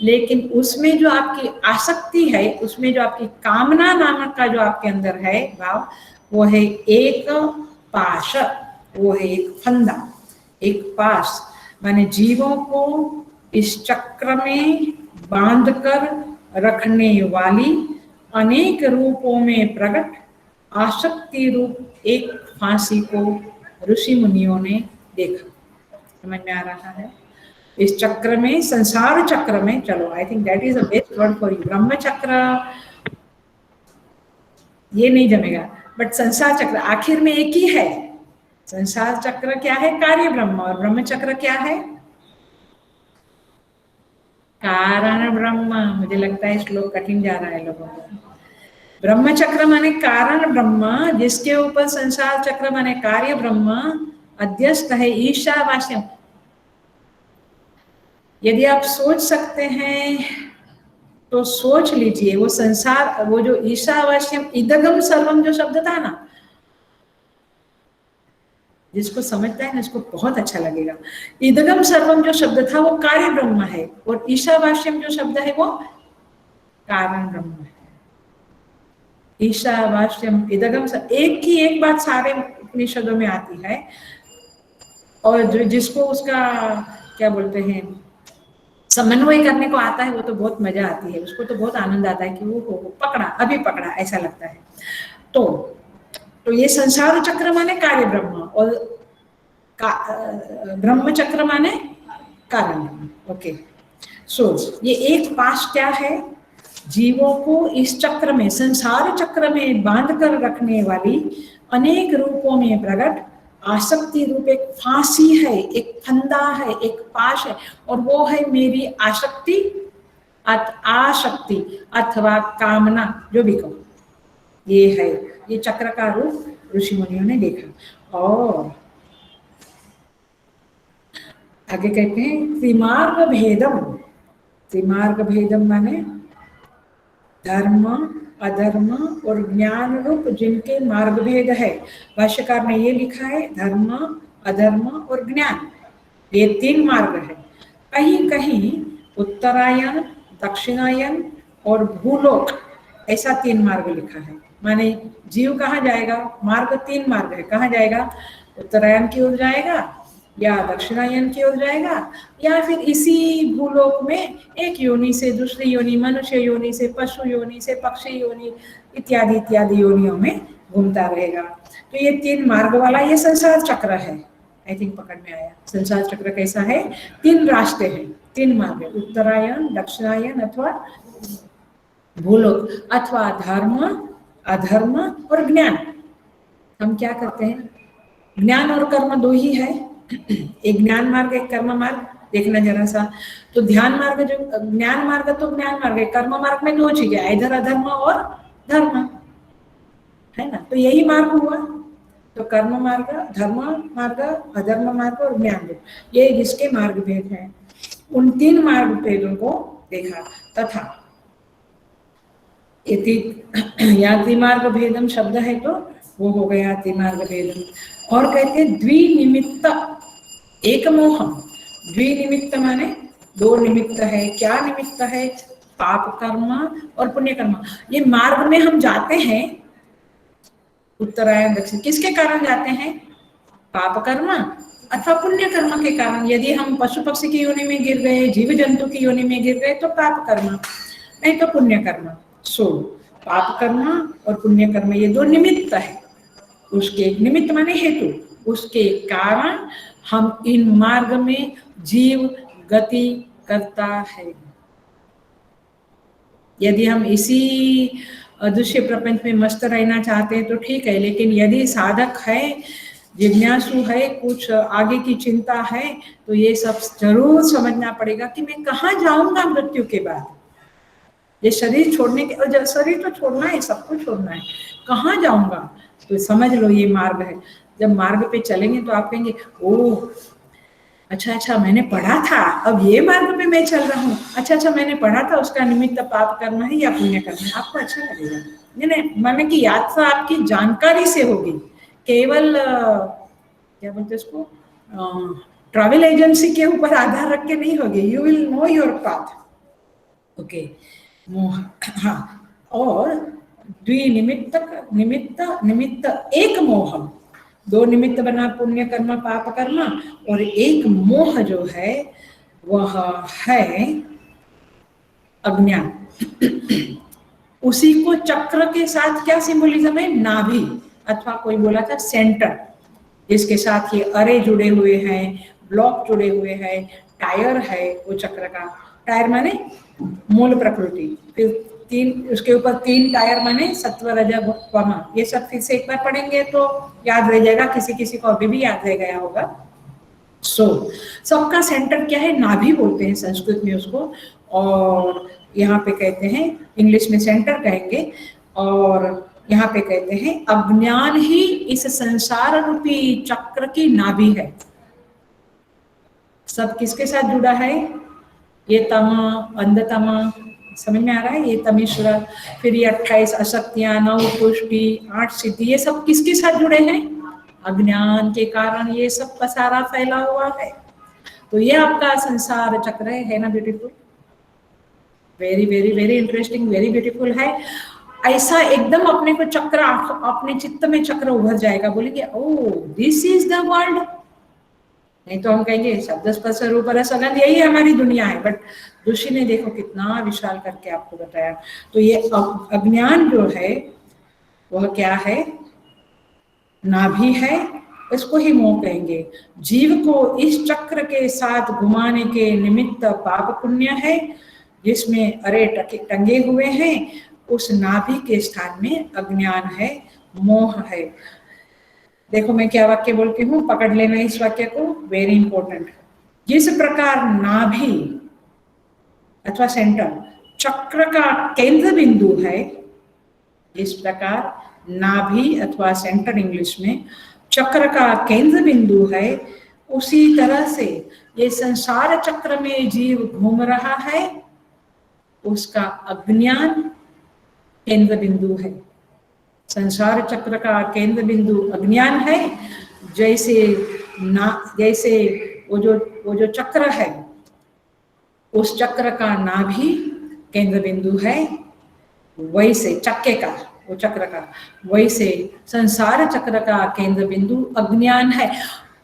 लेकिन उसमें जो आपकी आसक्ति है, उसमें जो आपकी कामना नामक का जो आपके अंदर है भाव, वो है एक पाश, वो है एक फंदा, एक पाश। माने जीवों को इस चक्र में बांधकर रखने वाली अनेक रूपों में प्रकट आसक्ति रूप एक फांसी को ऋषि मुनियों ने देखा। समझ में आ रहा है? इस चक्र में, संसार चक्र में, चलो I think that is the best word for you. ब्रह्म चक्र ये नहीं जमेगा, बट संसार चक्र आखिर में एक ही है। संसार चक्र क्या है? कार्य ब्रह्म। और ब्रह्म चक्र क्या है? कारण ब्रह्म। मुझे लगता है श्लोक कठिन जा रहा है लोगों को। ब्रह्म चक्र माने कारण ब्रह्म, जिसके ऊपर संसार चक्र माने कार्य ब्रह्म अध्यस्त है, ईशावास्यम। यदि आप सोच सकते हैं तो सोच लीजिए, वो संसार, वो जो ईशावास्यम, इदगम सर्वम जो शब्द था ना, जिसको समझता है ना उसको बहुत अच्छा लगेगा। इदगम सर्वम जो शब्द था वो कार्य ब्रह्म है, और ईशावास्यम जो शब्द है वो कारण ब्रह्म है। ईशावास्यम, इदगम, एक ही एक बात सारे उपनिषदों में आती है। और जो जिसको उसका क्या बोलते हैं, समन्वय करने को आता है, वो तो बहुत मजा आती है, उसको तो बहुत आनंद आता है कि वो पकड़ा, अभी पकड़ा, ऐसा लगता है। तो ये संसार चक्र माने कार्य ब्रह्म, और ब्रह्म चक्र माने कारण ब्रह्म। ओके, सो ये एक पाश क्या है? जीवों को इस चक्र में, संसार चक्र में बांध कर रखने वाली अनेक रूपों में प्रकट आसक्ति रूप एक फांसी है, एक फंदा है, एक पाश है, और वो है मेरी आसक्ति आशक्ति अथवा कामना, जो भी कहो, ये है, ये चक्र का रूप ऋषि मुनियों ने देखा। और आगे कहते हैं त्रिमार्ग भेदम। त्रिमार्ग भेदम माने धर्म, अधर्म और ज्ञान रूप जिनके मार्ग भेद है। भाष्यकार ने ये लिखा है धर्म, अधर्म और ज्ञान, ये 3 मार्ग है। कहीं कहीं उत्तरायण, दक्षिणायन और भूलोक, ऐसा 3 मार्ग लिखा है। माने जीव कहाँ जाएगा, मार्ग 3 मार्ग है, कहाँ जाएगा, उत्तरायण की ओर जाएगा या दक्षिणायन की ओर जाएगा, या फिर इसी भूलोक में एक योनि से दूसरी योनि, मनुष्य योनि से पशु योनि से पक्षी योनि इत्यादि इत्यादि योनियों में घूमता रहेगा। तो ये 3 मार्ग वाला ये संसार चक्र है। आई थिंक पकड़ में आया। संसार चक्र कैसा है, 3 रास्ते हैं, 3 मार्ग है, उत्तरायण, दक्षिणायन अथवा भूलोक, अथवा धर्म, अधर्म और ज्ञान। हम क्या करते हैं, ज्ञान और कर्म 2 ही है, एक ज्ञान मार्ग एक कर्म मार्ग। देखना जरा सा, तो ध्यान मार्ग जो ज्ञान मार्ग तो ज्ञान मार्ग है, कर्म मार्ग में 2 चीजें, इधर अधर्म और धर्म, है ना। तो यही मार्ग हुआ। तो कर्म मार्ग, धर्म मार्ग, अधर्म मार्ग और ज्ञान मार्ग, ये जिसके मार्ग भेद हैं, उन 3 मार्ग भेदों को देखा। तथा या त्रिमार्ग भेदम शब्द है तो वो हो गया त्रिमार्ग भेदम। और कहते द्विनिमित्त एक मोहम। द्विनिमित्त माने 2 निमित्त है। क्या निमित्त है, पाप कर्म और पुण्य कर्म। ये मार्ग में हम जाते हैं उत्तरायण दक्षिण, किसके कारण जाते हैं, पाप कर्म अथवा पुण्य कर्म के कारण। यदि हम पशु पक्षी की योनि में गिर गए, जीव जंतु की योनि में गिर गए तो पाप कर्म, नहीं तो पुण्य कर्म। सो पाप कर्म और पुण्य कर्म ये 2 निमित्त है। उसके निमित्त माने हेतु, उसके कारण हम इन मार्ग में जीव गति करता है। यदि हम इसी दृश्य प्रपंच में मस्त रहना चाहते हैं तो ठीक है, लेकिन यदि साधक है, जिज्ञासु है, कुछ आगे की चिंता है, तो ये सब जरूर समझना पड़ेगा कि मैं कहाँ जाऊंगा मृत्यु के बाद। ये शरीर छोड़ने के, और शरीर तो छोड़ना है, सबको छोड़ना है, कहाँ जाऊंगा, तो समझ लो ये मार्ग है। जब मार्ग पे चलेंगे तो आप कहेंगे ओह अच्छा अच्छा मैंने पढ़ा था, अब ये मार्ग पे मैं चल रहा हूँ, अच्छा अच्छा मैंने पढ़ा था उसका निमित्त पाप करना है या पुण्य करना है, आपको अच्छा लगेगा। नहीं माने कि यात्रा आपकी जानकारी से होगी, केवल क्या बोलते उसको, ट्रैवल एजेंसी के ऊपर आधार रख के नहीं होगी। You will know your path. Okay, मोह, हाँ। और द्विनिमित्त निमित्त निमित्त एक मोह, 2 निमित्त बना पुण्य कर्म पाप कर्म, और एक मोह जो है वह है अज्ञान। उसी को चक्र के साथ क्या सिंबोलिज्म है, नाभि अथवा कोई बोला था सेंटर, जिसके साथ ये अरे जुड़े हुए हैं, ब्लॉक जुड़े हुए हैं, टायर है वो चक्र का। टायर माने मूल प्रकृति, फिर 3 उसके ऊपर 3 टायर माने सत्व रज तम। ये सब फिर से एक बार पढ़ेंगे तो याद रह जाएगा, किसी किसी को अभी भी याद रह गया होगा। सबका सेंटर क्या है, नाभि बोलते हैं संस्कृत में उसको, और यहाँ पे कहते हैं इंग्लिश में सेंटर कहेंगे, और यहाँ पे कहते हैं अज्ञान ही इस संसार रूपी चक्र की नाभि है। सब किसके साथ जुड़ा है, ये तमा अंधतमा, समझ में आ रहा है, ये तमेश्वर, फिर ये 28 अशक्तियां, 9 पुष्टि, 8 सिद्धि, ये सब किसके साथ जुड़े हैं, अज्ञान के कारण ये सब पसारा फैला हुआ है। तो ये आपका संसार चक्र है ना beautiful, very very very interesting, very beautiful है। ऐसा एकदम अपने को चक्र, अपने चित्त में चक्र उभर जाएगा, बोलेंगे oh this is the world. नहीं तो हम कहेंगे शब्द स्पर्श रूप रस गंध यही हमारी दुनिया है, बट ऋषि ने देखो कितना विशाल करके आपको बताया। तो ये अज्ञान जो है वह क्या है, नाभि है, इसको ही मोह कहेंगे। जीव को इस चक्र के साथ घुमाने के निमित्त पाप पुण्य है, जिसमें अरे टंगे हुए हैं, उस नाभि के स्थान में अज्ञान है, मोह है। देखो मैं क्या वाक्य बोलती हूँ, पकड़ लेना इस वाक्य को, वेरी इंपॉर्टेंट। जिस प्रकार नाभि अथवा सेंटर चक्र का केंद्र बिंदु है, इस प्रकार नाभि अथवा सेंटर इंग्लिश में चक्र का केंद्र बिंदु है, उसी तरह से ये संसार चक्र में जीव घूम रहा है, उसका अज्ञान केंद्र बिंदु है। संसार चक्र का केंद्र बिंदु अज्ञान है। जैसे वो जो चक्र है, उस चक्र का नाभि केंद्र बिंदु है, वैसे चक्के का, वो चक्र का, वैसे संसार चक्र का केंद्र बिंदु अज्ञान है।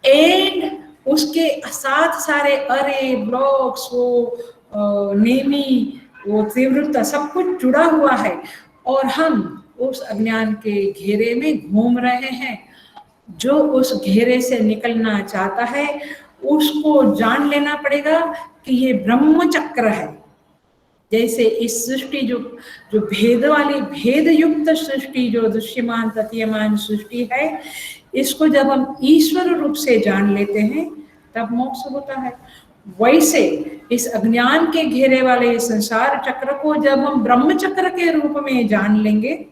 एंड उसके साथ सारे अरे ब्लॉक्स, वो नेमी, वो तीव्रता, सब कुछ जुड़ा हुआ है और हम उस अज्ञान के घेरे में घूम रहे हैं। जो उस घेरे से निकलना चाहता है उसको जान लेना पड़ेगा कि ये ब्रह्म चक्र है। जैसे इस सृष्टि जो भेद वाली, भेद युक्त सृष्टि, जो दृश्यमान प्रतीयमान सृष्टि है, इसको जब हम ईश्वर रूप से जान लेते हैं तब मोक्ष होता है। वैसे इस अज्ञान के घेरे वाले संसार चक्र को जब हम ब्रह्म चक्र के रूप में जान लेंगे,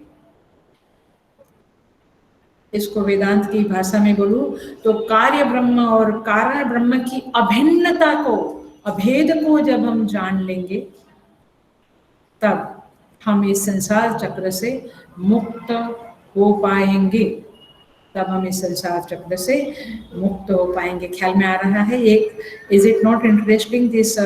इसको वेदांत की भाषा में बोलूं तो कार्य ब्रह्म और कारण ब्रह्म की अभिन्नता को, अभेद को जब हम जान लेंगे, तब हम इस संसार चक्र से मुक्त हो पाएंगे। तब हम इस संसार चक्र से मुक्त हो पाएंगे। ख्याल में आ रहा है? एक, is it not interesting this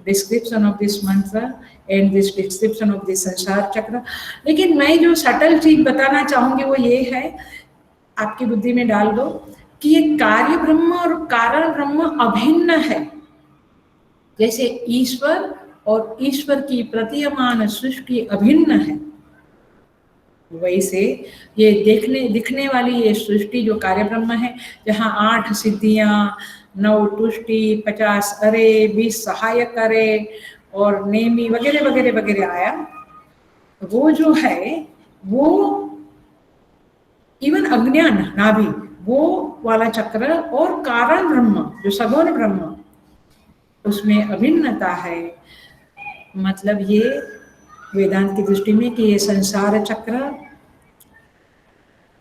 description of this mantra and this description of this samsara chakra? लेकिन मैं जो सटल चीज बताना चाहूंगी वो ये है, आपकी बुद्धि में डाल दो कि ये कार्य ब्रह्म और कारण ब्रह्म अभिन्न है। जैसे ईश्वर और ईश्वर की प्रतीयमान सृष्टि अभिन्न है, वैसे ये दिखने वाली ये सृष्टि जो कार्य ब्रह्म है, जहाँ 8 सिद्धियां, 9 तुष्टि, 50 अरे, 20 सहायक अरे और नेमी वगैरह वगैरह वगैरह आया, वो जो है वो इवन अज्ञान नाभि, वो वाला चक्र और कारण ब्रह्म जो सगुण ब्रह्म, उसमें अभिन्नता है। मतलब ये वेदांत की दृष्टि में कि ये संसार चक्र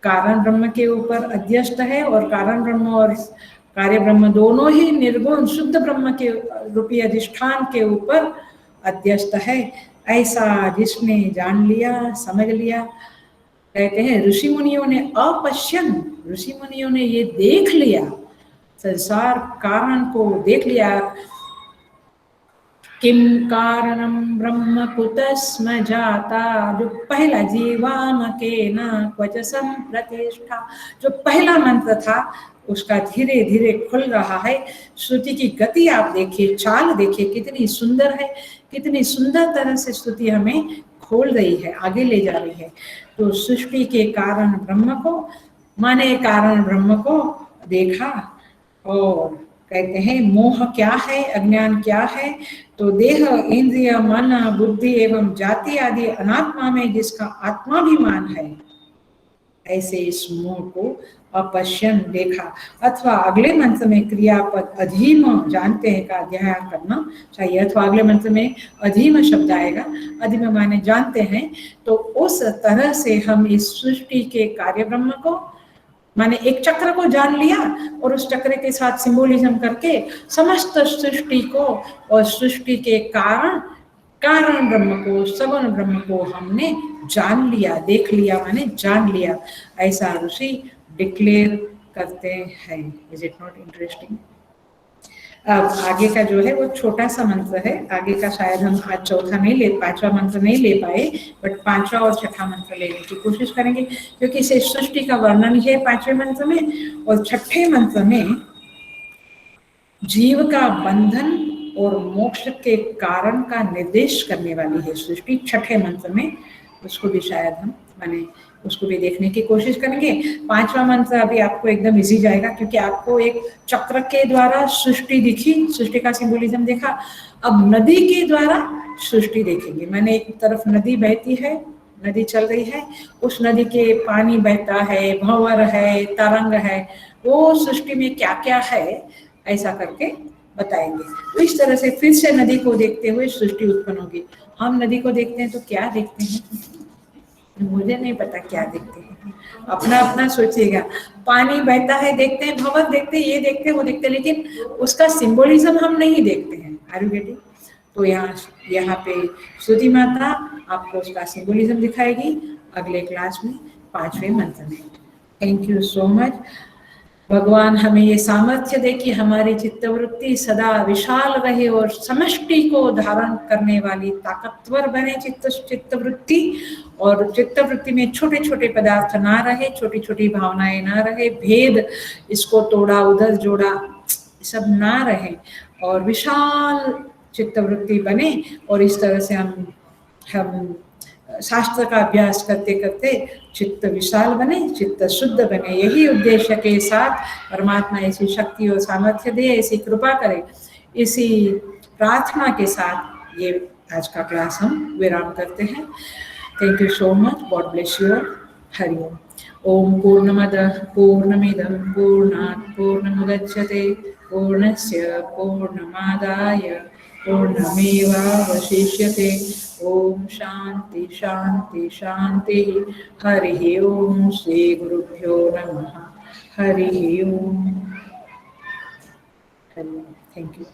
कारण ब्रह्म के ऊपर अध्यस्त है और कारण ब्रह्म और कार्य ब्रह्म दोनों ही निर्गुण शुद्ध ब्रह्म के रूपी अधिष्ठान के ऊपर अध्यस्त है। ऐसा जिसने जान लिया, समझ लिया, कहते हैं ऋषि मुनियों ने अपश्यन, ऋषि मुनियों ने ये देख लिया, संसार कारण को देख लिया। किम कारणम ब्रह्म कुतस्म जाता, जो पहला जीवाम के न क्वचसम प्रतिष्ठा, जो पहला मंत्र था उसका धीरे धीरे खुल रहा है। श्रुति की गति आप देखिए, चाल देखिए कितनी सुंदर है, कितनी सुंदर तरह से श्रुति हमें खोल रही है, आगे ले जा रही है। तो सृष्टि के कारण ब्रह्म को, माने कारण ब्रह्म को देखा और कहते हैं मोह क्या है, अज्ञान क्या है, तो देह, इंद्रिय, मन, बुद्धि एवं जाति आदि अनात्मा में जिसका आत्माभिमान है, ऐसे इस मोह को अपश्यन देखा। अथवा अगले मंत्र में क्रियापद अधीम जानते हैं का अध्ययन करना चाहिए, अथवा अगले मंत्र में अधीम शब्द आएगा, अधीम माने जानते हैं। तो उस तरह से हम इस सृष्टि के कार्य ब्रह्म को, माने एक चक्र को जान लिया और उस चक्र के साथ सिंबोलिज्म करके समस्त सृष्टि को और सृष्टि के कारण ब्रह्म को, सगुण ब्रह्म को हमने जान लिया, देख लिया, माने जान लिया, ऐसा ऋषि डिक्लेयर करते हैं। Is it not interesting? अब आगे का जो है वो छोटा सा मंत्र है, आगे का शायद हम आज चौथा नहीं ले, 5वां मंत्र नहीं ले पाए, बट 5वां और 6ठा मंत्र लेने की कोशिश करेंगे, क्योंकि इसे सृष्टि का वर्णन है 5वें मंत्र में, और 6ठे मंत्र में जीव का बंधन और मोक्ष के कारण का निर्देश करने वाली है सृष्टि 6ठे मंत्र में। उसको भी शायद हम माने उसको भी देखने की कोशिश करेंगे। 5वां मंत्र अभी आपको एकदम इजी जाएगा, क्योंकि आपको एक चक्र के द्वारा सृष्टि दिखी, सृष्टि का सिंबोलिज्म देखा। अब नदी के द्वारा सृष्टि देखेंगे। मैंने एक तरफ नदी बहती है, नदी चल रही है, उस नदी के पानी बहता है, भंवर है, तरंग है, वो सृष्टि में क्या क्या है, ऐसा करके बताएंगे। तो इस तरह से फिर से नदी को देखते हुए सृष्टि उत्पन्न होगी। हम नदी को देखते हैं तो क्या देखते हैं, मुझे नहीं पता क्या देखते हैं, अपना अपना सोचिएगा। पानी बहता है देखते हैं, भंवर देखते हैं, ये देखते हैं, वो देखते हैं, लेकिन उसका सिंबोलिज्म हम नहीं देखते हैं। Are you getting? तो यहाँ पे स्तुति माता आपको उसका सिंबोलिज्म दिखाएगी अगले क्लास में 5वें मंत्र में। Thank you so much. भगवान हमें ये सामर्थ्य दे कि हमारी चित्तवृत्ति सदा विशाल रहे और समष्टि को धारण करने वाली ताकतवर बने चित्तवृत्ति, और चित्तवृत्ति में छोटे छोटे पदार्थ ना रहे, छोटी छोटी भावनाएं ना रहे, भेद इसको तोड़ा उधर जोड़ा सब ना रहे, और विशाल चित्तवृत्ति बने। और इस तरह से हम शास्त्र का अभ्यास करते करते चित्त विशाल बने, चित्त शुद्ध बने। यही उद्देश्य के साथ परमात्मा ऐसी शक्ति और सामर्थ्य दे, ऐसी कृपा करे, इसी प्रार्थना के साथ ये आज का क्लास हम विराम करते हैं। Thank you so much. God bless you all. Hari Om. Om पूर्णमदः पूर्णमिदं पूर्णात् पूर्णमुदच्यते पूर्णस्य पूर्णमादाय पूर्णमेवावशिष्यते। ओम शांति शांति शांति। हरि ओम। श्री गुरुभ्यो नमः। हरि ओम। Thank you.